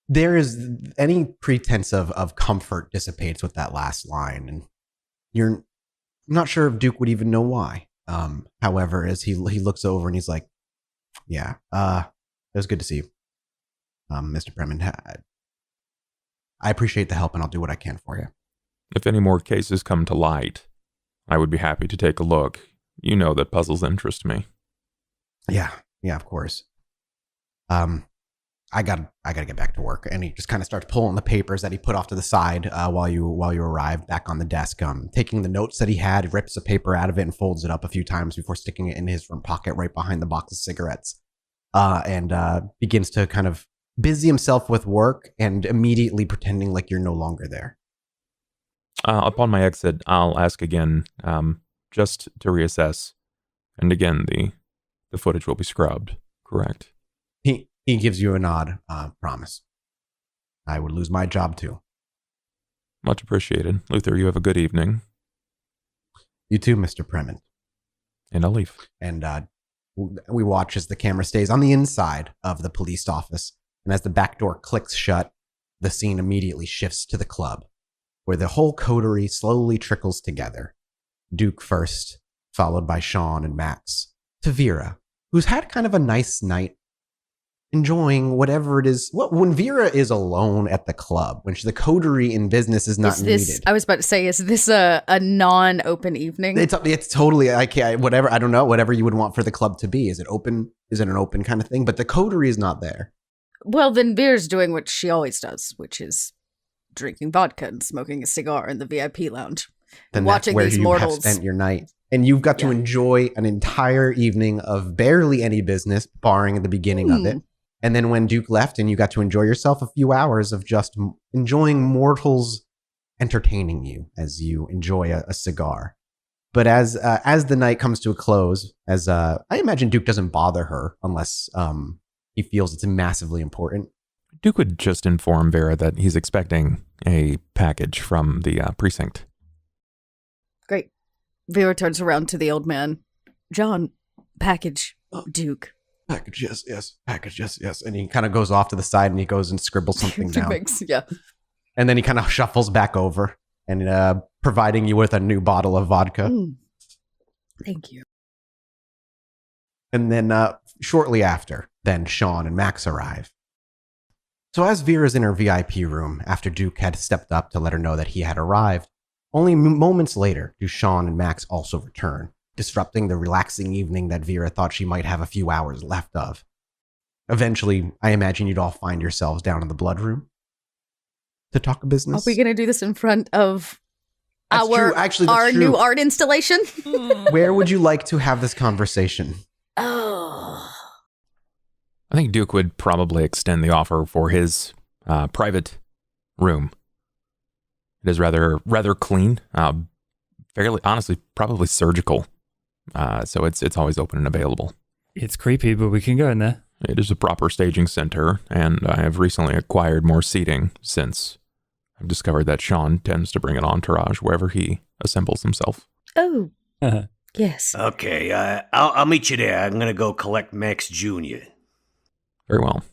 [SPEAKER 2] There is any pretense of comfort dissipates with that last line, and you're not sure if Duke would even know why. However, as he looks over and he's like, yeah, it was good to see you, Mr. Premind. I appreciate the help, and I'll do what I can for you.
[SPEAKER 7] If any more cases come to light, I would be happy to take a look. You know that puzzles interest me. Yeah,
[SPEAKER 2] of course. I gotta get back to work. And he just kind of starts pulling the papers that he put off to the side while you arrive back on the desk. Taking the notes that he had, rips a paper out of it and folds it up a few times before sticking it in his front pocket right behind the box of cigarettes. And begins to kind of busy himself with work and immediately pretending like you're no longer there.
[SPEAKER 7] Upon my exit, I'll ask again, just to reassess. And again, the footage will be scrubbed, correct?
[SPEAKER 2] He gives you a nod, promise. I would lose my job too.
[SPEAKER 7] Much appreciated. Luther, you have a good evening.
[SPEAKER 2] You too, Mr. Prement.
[SPEAKER 7] And I'll leave.
[SPEAKER 2] And we watch as the camera stays on the inside of the police office. And as the back door clicks shut, the scene immediately shifts to the club, where the whole coterie slowly trickles together. Duke first, followed by Sean and Max, to Vera, who's had kind of a nice night, enjoying whatever it is. When Vera is alone at the club, when the coterie in business is not needed.
[SPEAKER 4] I was about to say, is this a non-open evening?
[SPEAKER 2] It's totally, whatever, I don't know, whatever you would want for the club to be. Is it open? Is it an open kind of thing? But the coterie is not there.
[SPEAKER 4] Well, then Vera's doing what she always does, which is drinking vodka and smoking a cigar in the VIP lounge.
[SPEAKER 2] Then
[SPEAKER 4] watching
[SPEAKER 2] that's where
[SPEAKER 4] these
[SPEAKER 2] you
[SPEAKER 4] mortals
[SPEAKER 2] have spent your night. And you've got to enjoy an entire evening of barely any business, barring the beginning of it. And then when Duke left and you got to enjoy yourself, a few hours of just enjoying mortals entertaining you as you enjoy a cigar. But as the night comes to a close, I imagine Duke doesn't bother her unless he feels it's massively important.
[SPEAKER 7] Duke would just inform Vera that he's expecting a package from the precinct.
[SPEAKER 4] Great. Vera turns around to the old man. John, package, Duke.
[SPEAKER 2] Package, yes. Package, yes. And he kind of goes off to the side and he goes and scribbles something down.
[SPEAKER 4] Yeah.
[SPEAKER 2] And then he kind of shuffles back over and providing you with a new bottle of vodka.
[SPEAKER 4] Thank you.
[SPEAKER 2] And then shortly after, then Sean and Max arrive. So as Vera's in her VIP room, after Duke had stepped up to let her know that he had arrived, only moments later do Sean and Max also return, disrupting the relaxing evening that Vera thought she might have a few hours left of. Eventually, I imagine you'd all find yourselves down in the blood room to talk business.
[SPEAKER 4] Are we going to do this in front of our new art installation?
[SPEAKER 2] Where would you like to have this conversation?
[SPEAKER 4] Oh.
[SPEAKER 7] I think Duke would probably extend the offer for his private room. It is rather clean, fairly, honestly, probably surgical. So it's always open and available.
[SPEAKER 3] It's creepy, but we can go in there.
[SPEAKER 7] It is a proper staging center, and I have recently acquired more seating since I've discovered that Sean tends to bring an entourage wherever he assembles himself.
[SPEAKER 4] Oh, yes.
[SPEAKER 5] Okay, I'll meet you there. I'm going to go collect Max Jr.
[SPEAKER 7] Very well.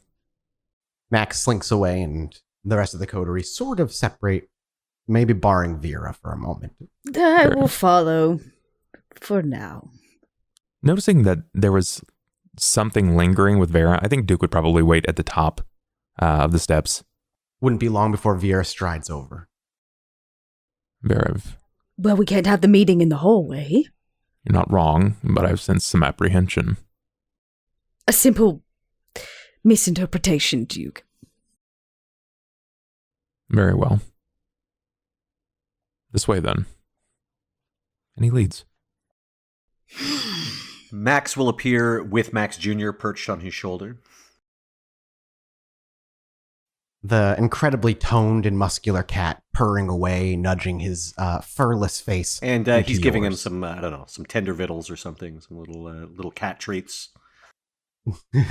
[SPEAKER 2] Max slinks away, and the rest of the coterie sort of separate, maybe barring Vera for a moment.
[SPEAKER 4] I will follow for now.
[SPEAKER 7] Noticing that there was something lingering with Vera, I think Duke would probably wait at the top of the steps.
[SPEAKER 2] Wouldn't be long before Vera strides over.
[SPEAKER 7] Vera,
[SPEAKER 4] Well, we can't have the meeting in the hallway.
[SPEAKER 7] you're not wrong, but I've sensed some apprehension.
[SPEAKER 4] A simple misinterpretation, Duke.
[SPEAKER 7] Very well. This way, then. And he leads.
[SPEAKER 6] Max will appear with Max Jr. perched on his shoulder.
[SPEAKER 2] The incredibly toned and muscular cat purring away, nudging his furless face.
[SPEAKER 6] And he's giving him some, some tender victuals or something, some little cat treats.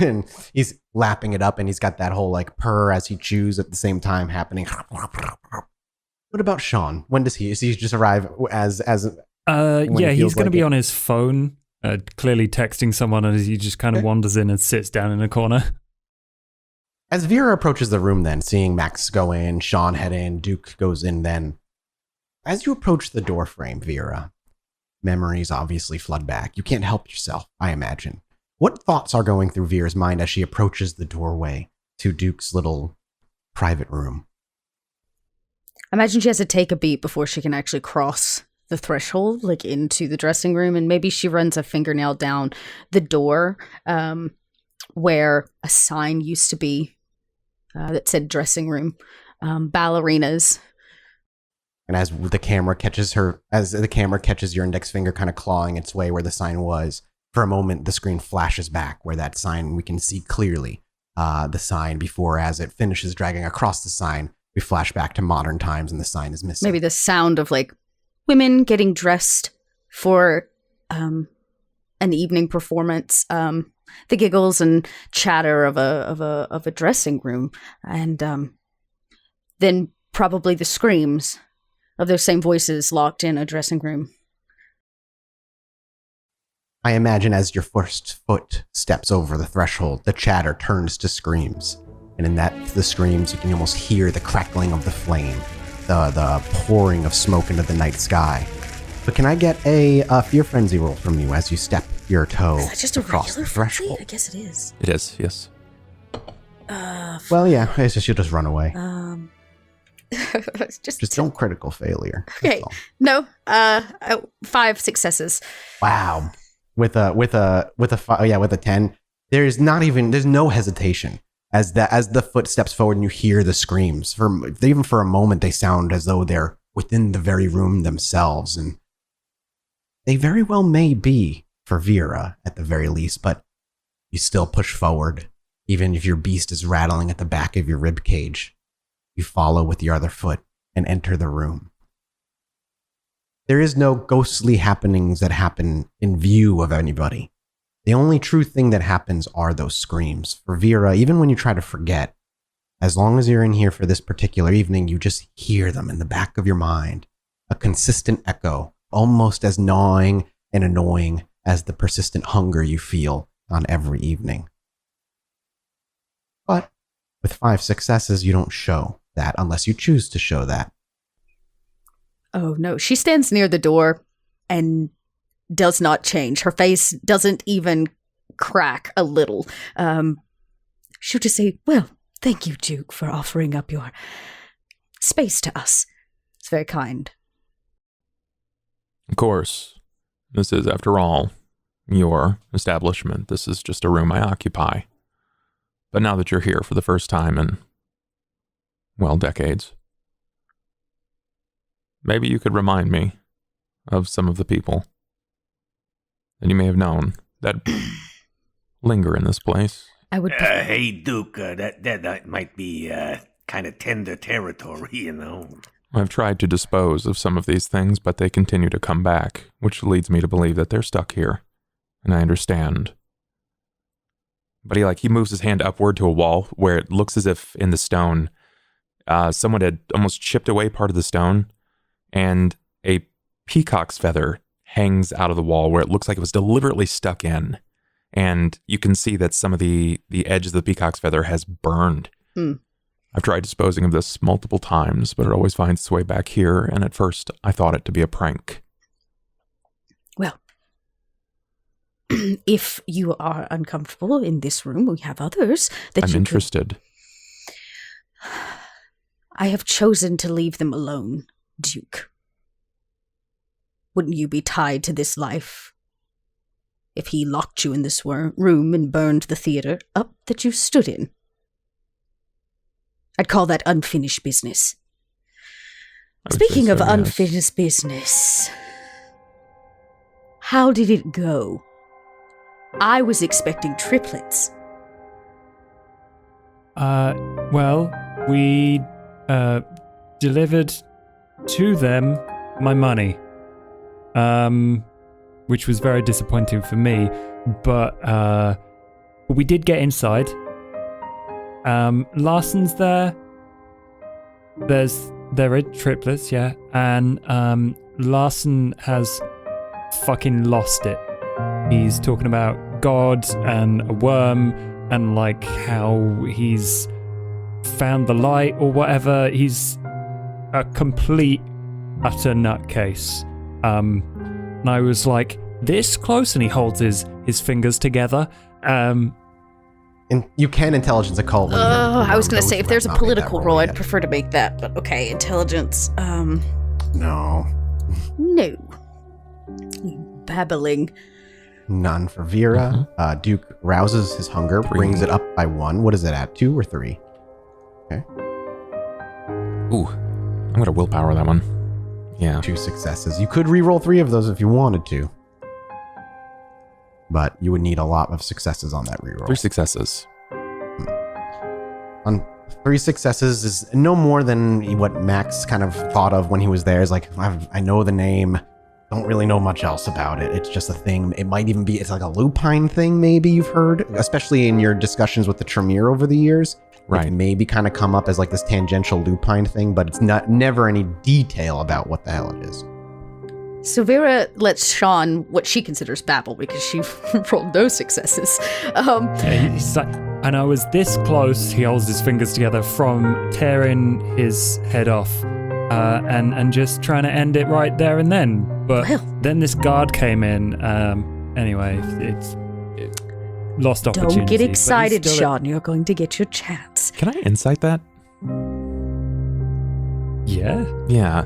[SPEAKER 2] And he's lapping it up, and he's got that whole like purr as he chews at the same time happening. What about Sean? When does he just arrive as
[SPEAKER 3] he's going to be on his phone, clearly texting someone, as he just kind of wanders in and sits down in a corner.
[SPEAKER 2] As Vera approaches the room, then seeing Max go in, Sean head in, Duke goes in. Then, as you approach the door frame, Vera, memories obviously flood back. You can't help yourself, I imagine. What thoughts are going through Vera's mind as she approaches the doorway to Duke's little private room?
[SPEAKER 4] I imagine she has to take a beat before she can actually cross the threshold, like into the dressing room, and maybe she runs a fingernail down the door where a sign used to be that said dressing room, ballerinas.
[SPEAKER 2] And as the camera catches your index finger kind of clawing its way where the sign was, for a moment the screen flashes back where that sign, we can see clearly the sign before. As it finishes dragging across the sign, we flash back to modern times and the sign is missing.
[SPEAKER 4] Maybe the sound of like women getting dressed for an evening performance, the giggles and chatter of a dressing room, and then probably the screams of those same voices locked in a dressing room.
[SPEAKER 2] I imagine as your first foot steps over the threshold, the chatter turns to screams. And in the screams, you can almost hear the crackling of the flame, the pouring of smoke into the night sky. But can I get a fear frenzy roll from you as you step your toe across the threshold?
[SPEAKER 4] I guess it is.
[SPEAKER 7] It is, yes.
[SPEAKER 2] Well, yeah, it's just you'll just run away.
[SPEAKER 4] just
[SPEAKER 2] don't critical failure.
[SPEAKER 4] Okay. No. 5 successes.
[SPEAKER 2] Wow. With a 10, there's no hesitation as the foot steps forward and you hear the screams. Even for a moment, they sound as though they're within the very room themselves, and they very well may be for Vera at the very least. But you still push forward, even if your beast is rattling at the back of your rib cage. You follow with your other foot and enter the room. There is no ghostly happenings that happen in view of anybody. The only true thing that happens are those screams. For Vera, even when you try to forget, as long as you're in here for this particular evening, you just hear them in the back of your mind. A consistent echo, almost as gnawing and annoying as the persistent hunger you feel on every evening. But with 5 successes, you don't show that unless you choose to show that.
[SPEAKER 4] Oh no, she stands near the door and does not change. Her face doesn't even crack a little. She'll just say, well, thank you, Duke, for offering up your space to us. It's very kind.
[SPEAKER 7] Of course. This is, after all, your establishment. This is just a room I occupy. But now that you're here for the first time in, well, decades, maybe you could remind me of some of the people that you may have known that linger in this place.
[SPEAKER 4] I would.
[SPEAKER 5] Hey, Duke, that might be kind of tender territory, you know.
[SPEAKER 7] I've tried to dispose of some of these things, but they continue to come back, which leads me to believe that they're stuck here. And I understand. But he moves his hand upward to a wall where it looks as if in the stone, someone had almost chipped away part of the stone, and a peacock's feather hangs out of the wall where it looks like it was deliberately stuck in. And you can see that some of the edge of the peacock's feather has burned. I've tried disposing of this multiple times, but it always finds its way back here, and at first I thought it to be a prank.
[SPEAKER 4] Well, if you are uncomfortable in this room, we have others that
[SPEAKER 7] I'm interested.
[SPEAKER 4] I have chosen to leave them alone, Duke. Wouldn't you be tied to this life if he locked you in this room and burned the theater up that you stood in? I'd call that unfinished business. Speaking of unfinished business, how did it go? I was expecting triplets.
[SPEAKER 3] Well, we delivered to them my money, which was very disappointing for me, but we did get inside. Larson's there. There are triplets, yeah, and Larson has fucking lost it. He's talking about God and a worm and like how he's found the light or whatever. He's a complete utter nutcase. And I was like this close, and he holds his fingers together.
[SPEAKER 2] And you can intelligence a cult.
[SPEAKER 4] I was going to say, if there's a political role, I'd prefer to make that. But okay, intelligence.
[SPEAKER 2] No.
[SPEAKER 4] No. Babbling.
[SPEAKER 2] None for Vera. Duke rouses his hunger, brings it up by 1. What is it at? 2 or 3? Okay.
[SPEAKER 7] Ooh, I'm going to willpower that one. Yeah.
[SPEAKER 2] 2 successes. You could re-roll 3 of those if you wanted to. But you would need a lot of successes on that reroll.
[SPEAKER 7] 3 successes.
[SPEAKER 2] On 3 successes is no more than what Max kind of thought of when he was there. Is like, I know the name, don't really know much else about it. It's just a thing. It might even be, it's like a lupine thing maybe you've heard, especially in your discussions with the Tremere over the years.
[SPEAKER 7] Right.
[SPEAKER 2] It maybe kind of come up as like this tangential lupine thing, but it's never any detail about what the hell it is.
[SPEAKER 4] So Vera lets Sean what she considers babble because she rolled no successes.
[SPEAKER 3] He's like, and I was this close, he holds his fingers together, from tearing his head off and just trying to end it right there and then. But then this guard came in. Anyway, it lost opportunity.
[SPEAKER 4] Don't get excited, Sean. You're going to get your chance.
[SPEAKER 7] Can I insight that?
[SPEAKER 3] Yeah.
[SPEAKER 7] Yeah.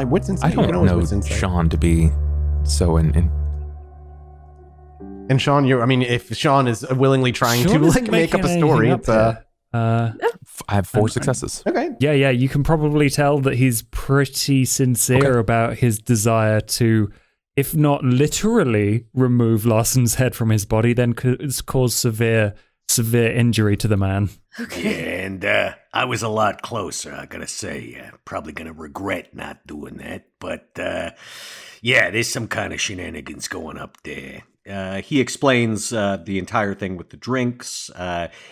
[SPEAKER 2] What's inside?
[SPEAKER 7] I don't know Sean to be so in.
[SPEAKER 2] And Sean, if Sean is willingly trying to make up a story, it's
[SPEAKER 7] I have 4 successes.
[SPEAKER 2] Okay.
[SPEAKER 3] Yeah. You can probably tell that he's pretty sincere about his desire to, if not literally remove Larson's head from his body, then cause severe injury to the man.
[SPEAKER 5] Okay. Yeah, and I was a lot closer, I gotta say. Probably gonna regret not doing that. But, there's some kind of shenanigans going up there.
[SPEAKER 6] He explains the entire thing with the drinks.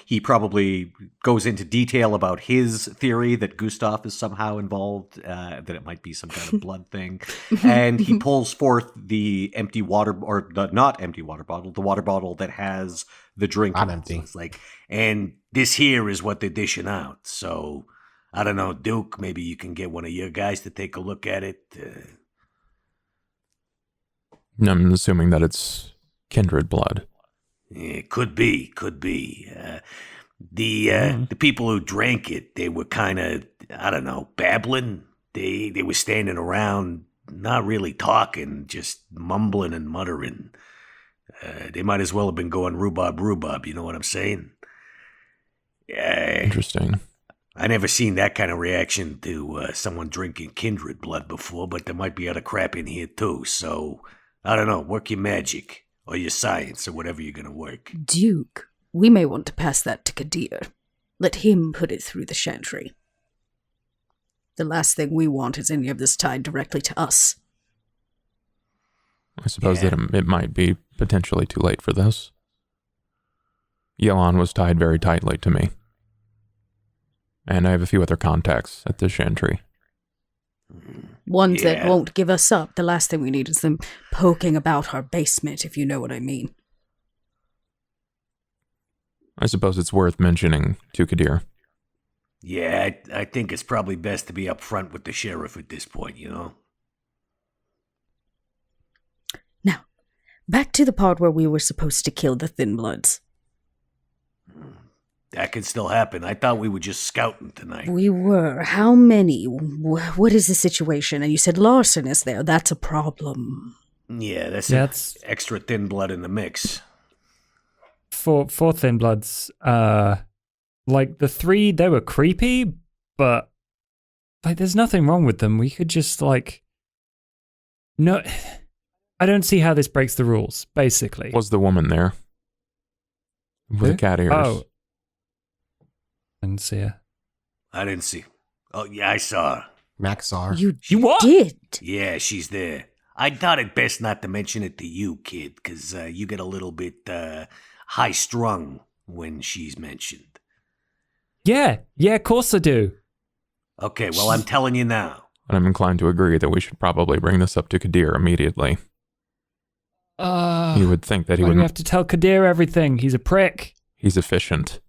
[SPEAKER 6] He probably goes into detail about his theory that Gustav is somehow involved, that it might be some kind of blood thing. And he pulls forth the empty water, or the not empty water bottle, the water bottle that has the drink.
[SPEAKER 2] Not empty.
[SPEAKER 6] So it's like,
[SPEAKER 5] and this here is what they're dishing out. So, I don't know, Duke, maybe you can get one of your guys to take a look at it.
[SPEAKER 7] I'm assuming that it's kindred blood.
[SPEAKER 5] It could be. The people who drank it, they were kind of, I don't know, babbling. They were standing around, not really talking, just mumbling and muttering. They might as well have been going rhubarb, you know what I'm saying?
[SPEAKER 7] Interesting.
[SPEAKER 5] I never seen that kind of reaction to someone drinking kindred blood before, but there might be other crap in here too, so I don't know, work your magic. Or your science, or whatever you're going to work.
[SPEAKER 4] Duke, we may want to pass that to Kadir. Let him put it through the chantry. The last thing we want is any of this tied directly to us.
[SPEAKER 7] I suppose that it might be potentially too late for this. Johan was tied very tightly to me. And I have a few other contacts at the chantry.
[SPEAKER 4] Ones that won't give us up. The last thing we need is them poking about our basement, if you know what I mean.
[SPEAKER 7] I suppose it's worth mentioning to Kadir.
[SPEAKER 5] Yeah, I think it's probably best to be up front with the sheriff at this point, you know?
[SPEAKER 4] Now, back to the part where we were supposed to kill the Thin Bloods.
[SPEAKER 5] That could still happen. I thought we were just scouting tonight.
[SPEAKER 4] We were. How many? What is the situation? And you said Larson is there. That's a problem.
[SPEAKER 5] Yeah, that's extra Thin Blood in the mix.
[SPEAKER 3] For Thin Bloods, like the 3, they were creepy, but like there's nothing wrong with them. We could just no, I don't see how this breaks the rules, basically.
[SPEAKER 7] Was the woman there? With the cat ears?
[SPEAKER 3] Oh. I didn't see her.
[SPEAKER 5] I didn't see. Oh, yeah, I saw her.
[SPEAKER 2] Max saw her.
[SPEAKER 4] You
[SPEAKER 3] what?
[SPEAKER 4] did?
[SPEAKER 5] Yeah, she's there. I thought it best not to mention it to you, kid, because you get a little bit high-strung when she's mentioned.
[SPEAKER 3] Yeah, of course I do.
[SPEAKER 5] Okay, well, I'm telling you now.
[SPEAKER 7] And I'm inclined to agree that we should probably bring this up to Kadir immediately. You would think that he would.
[SPEAKER 3] We have to tell Kadir everything. He's a prick.
[SPEAKER 7] He's efficient.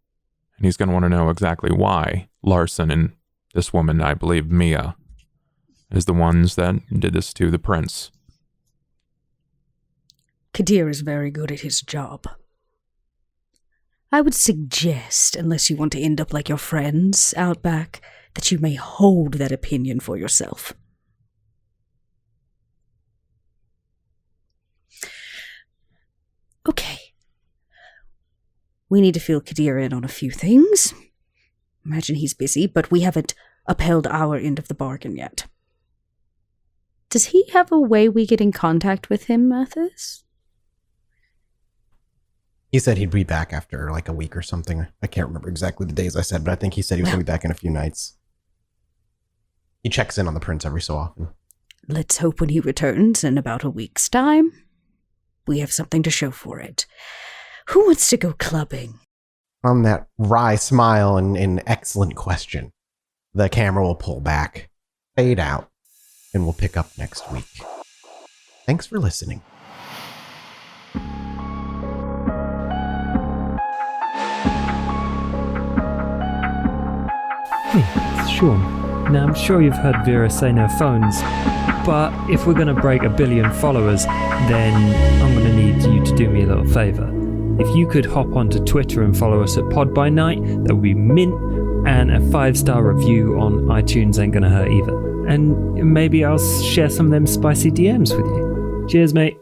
[SPEAKER 7] And he's going to want to know exactly why Larson and this woman, I believe Mia, is the ones that did this to the prince.
[SPEAKER 4] Kadir is very good at his job. I would suggest, unless you want to end up like your friends out back, that you may hold that opinion for yourself. Okay. We need to fill Kadir in on a few things. Imagine he's busy, but we haven't upheld our end of the bargain yet. Does he have a way we get in contact with him, Mathas?
[SPEAKER 2] He said he'd be back after like a week or something. I can't remember exactly the days I said, but I think he said he was going to be back in a few nights. He checks in on the prince every so often.
[SPEAKER 4] Let's hope when he returns in about a week's time, we have something to show for it. Who wants to go clubbing?
[SPEAKER 2] On that wry smile and excellent question, the camera will pull back, fade out, and we'll pick up next week. Thanks for listening.
[SPEAKER 3] Hey, it's Sean. Now, I'm sure you've heard Vera say no phones, but if we're going to break 1 billion followers, then I'm going to need you to do me a little favour. If you could hop onto Twitter and follow us at Pod by Night, that would be mint, and a 5-star review on iTunes ain't going to hurt either. And maybe I'll share some of them spicy DMs with you. Cheers, mate.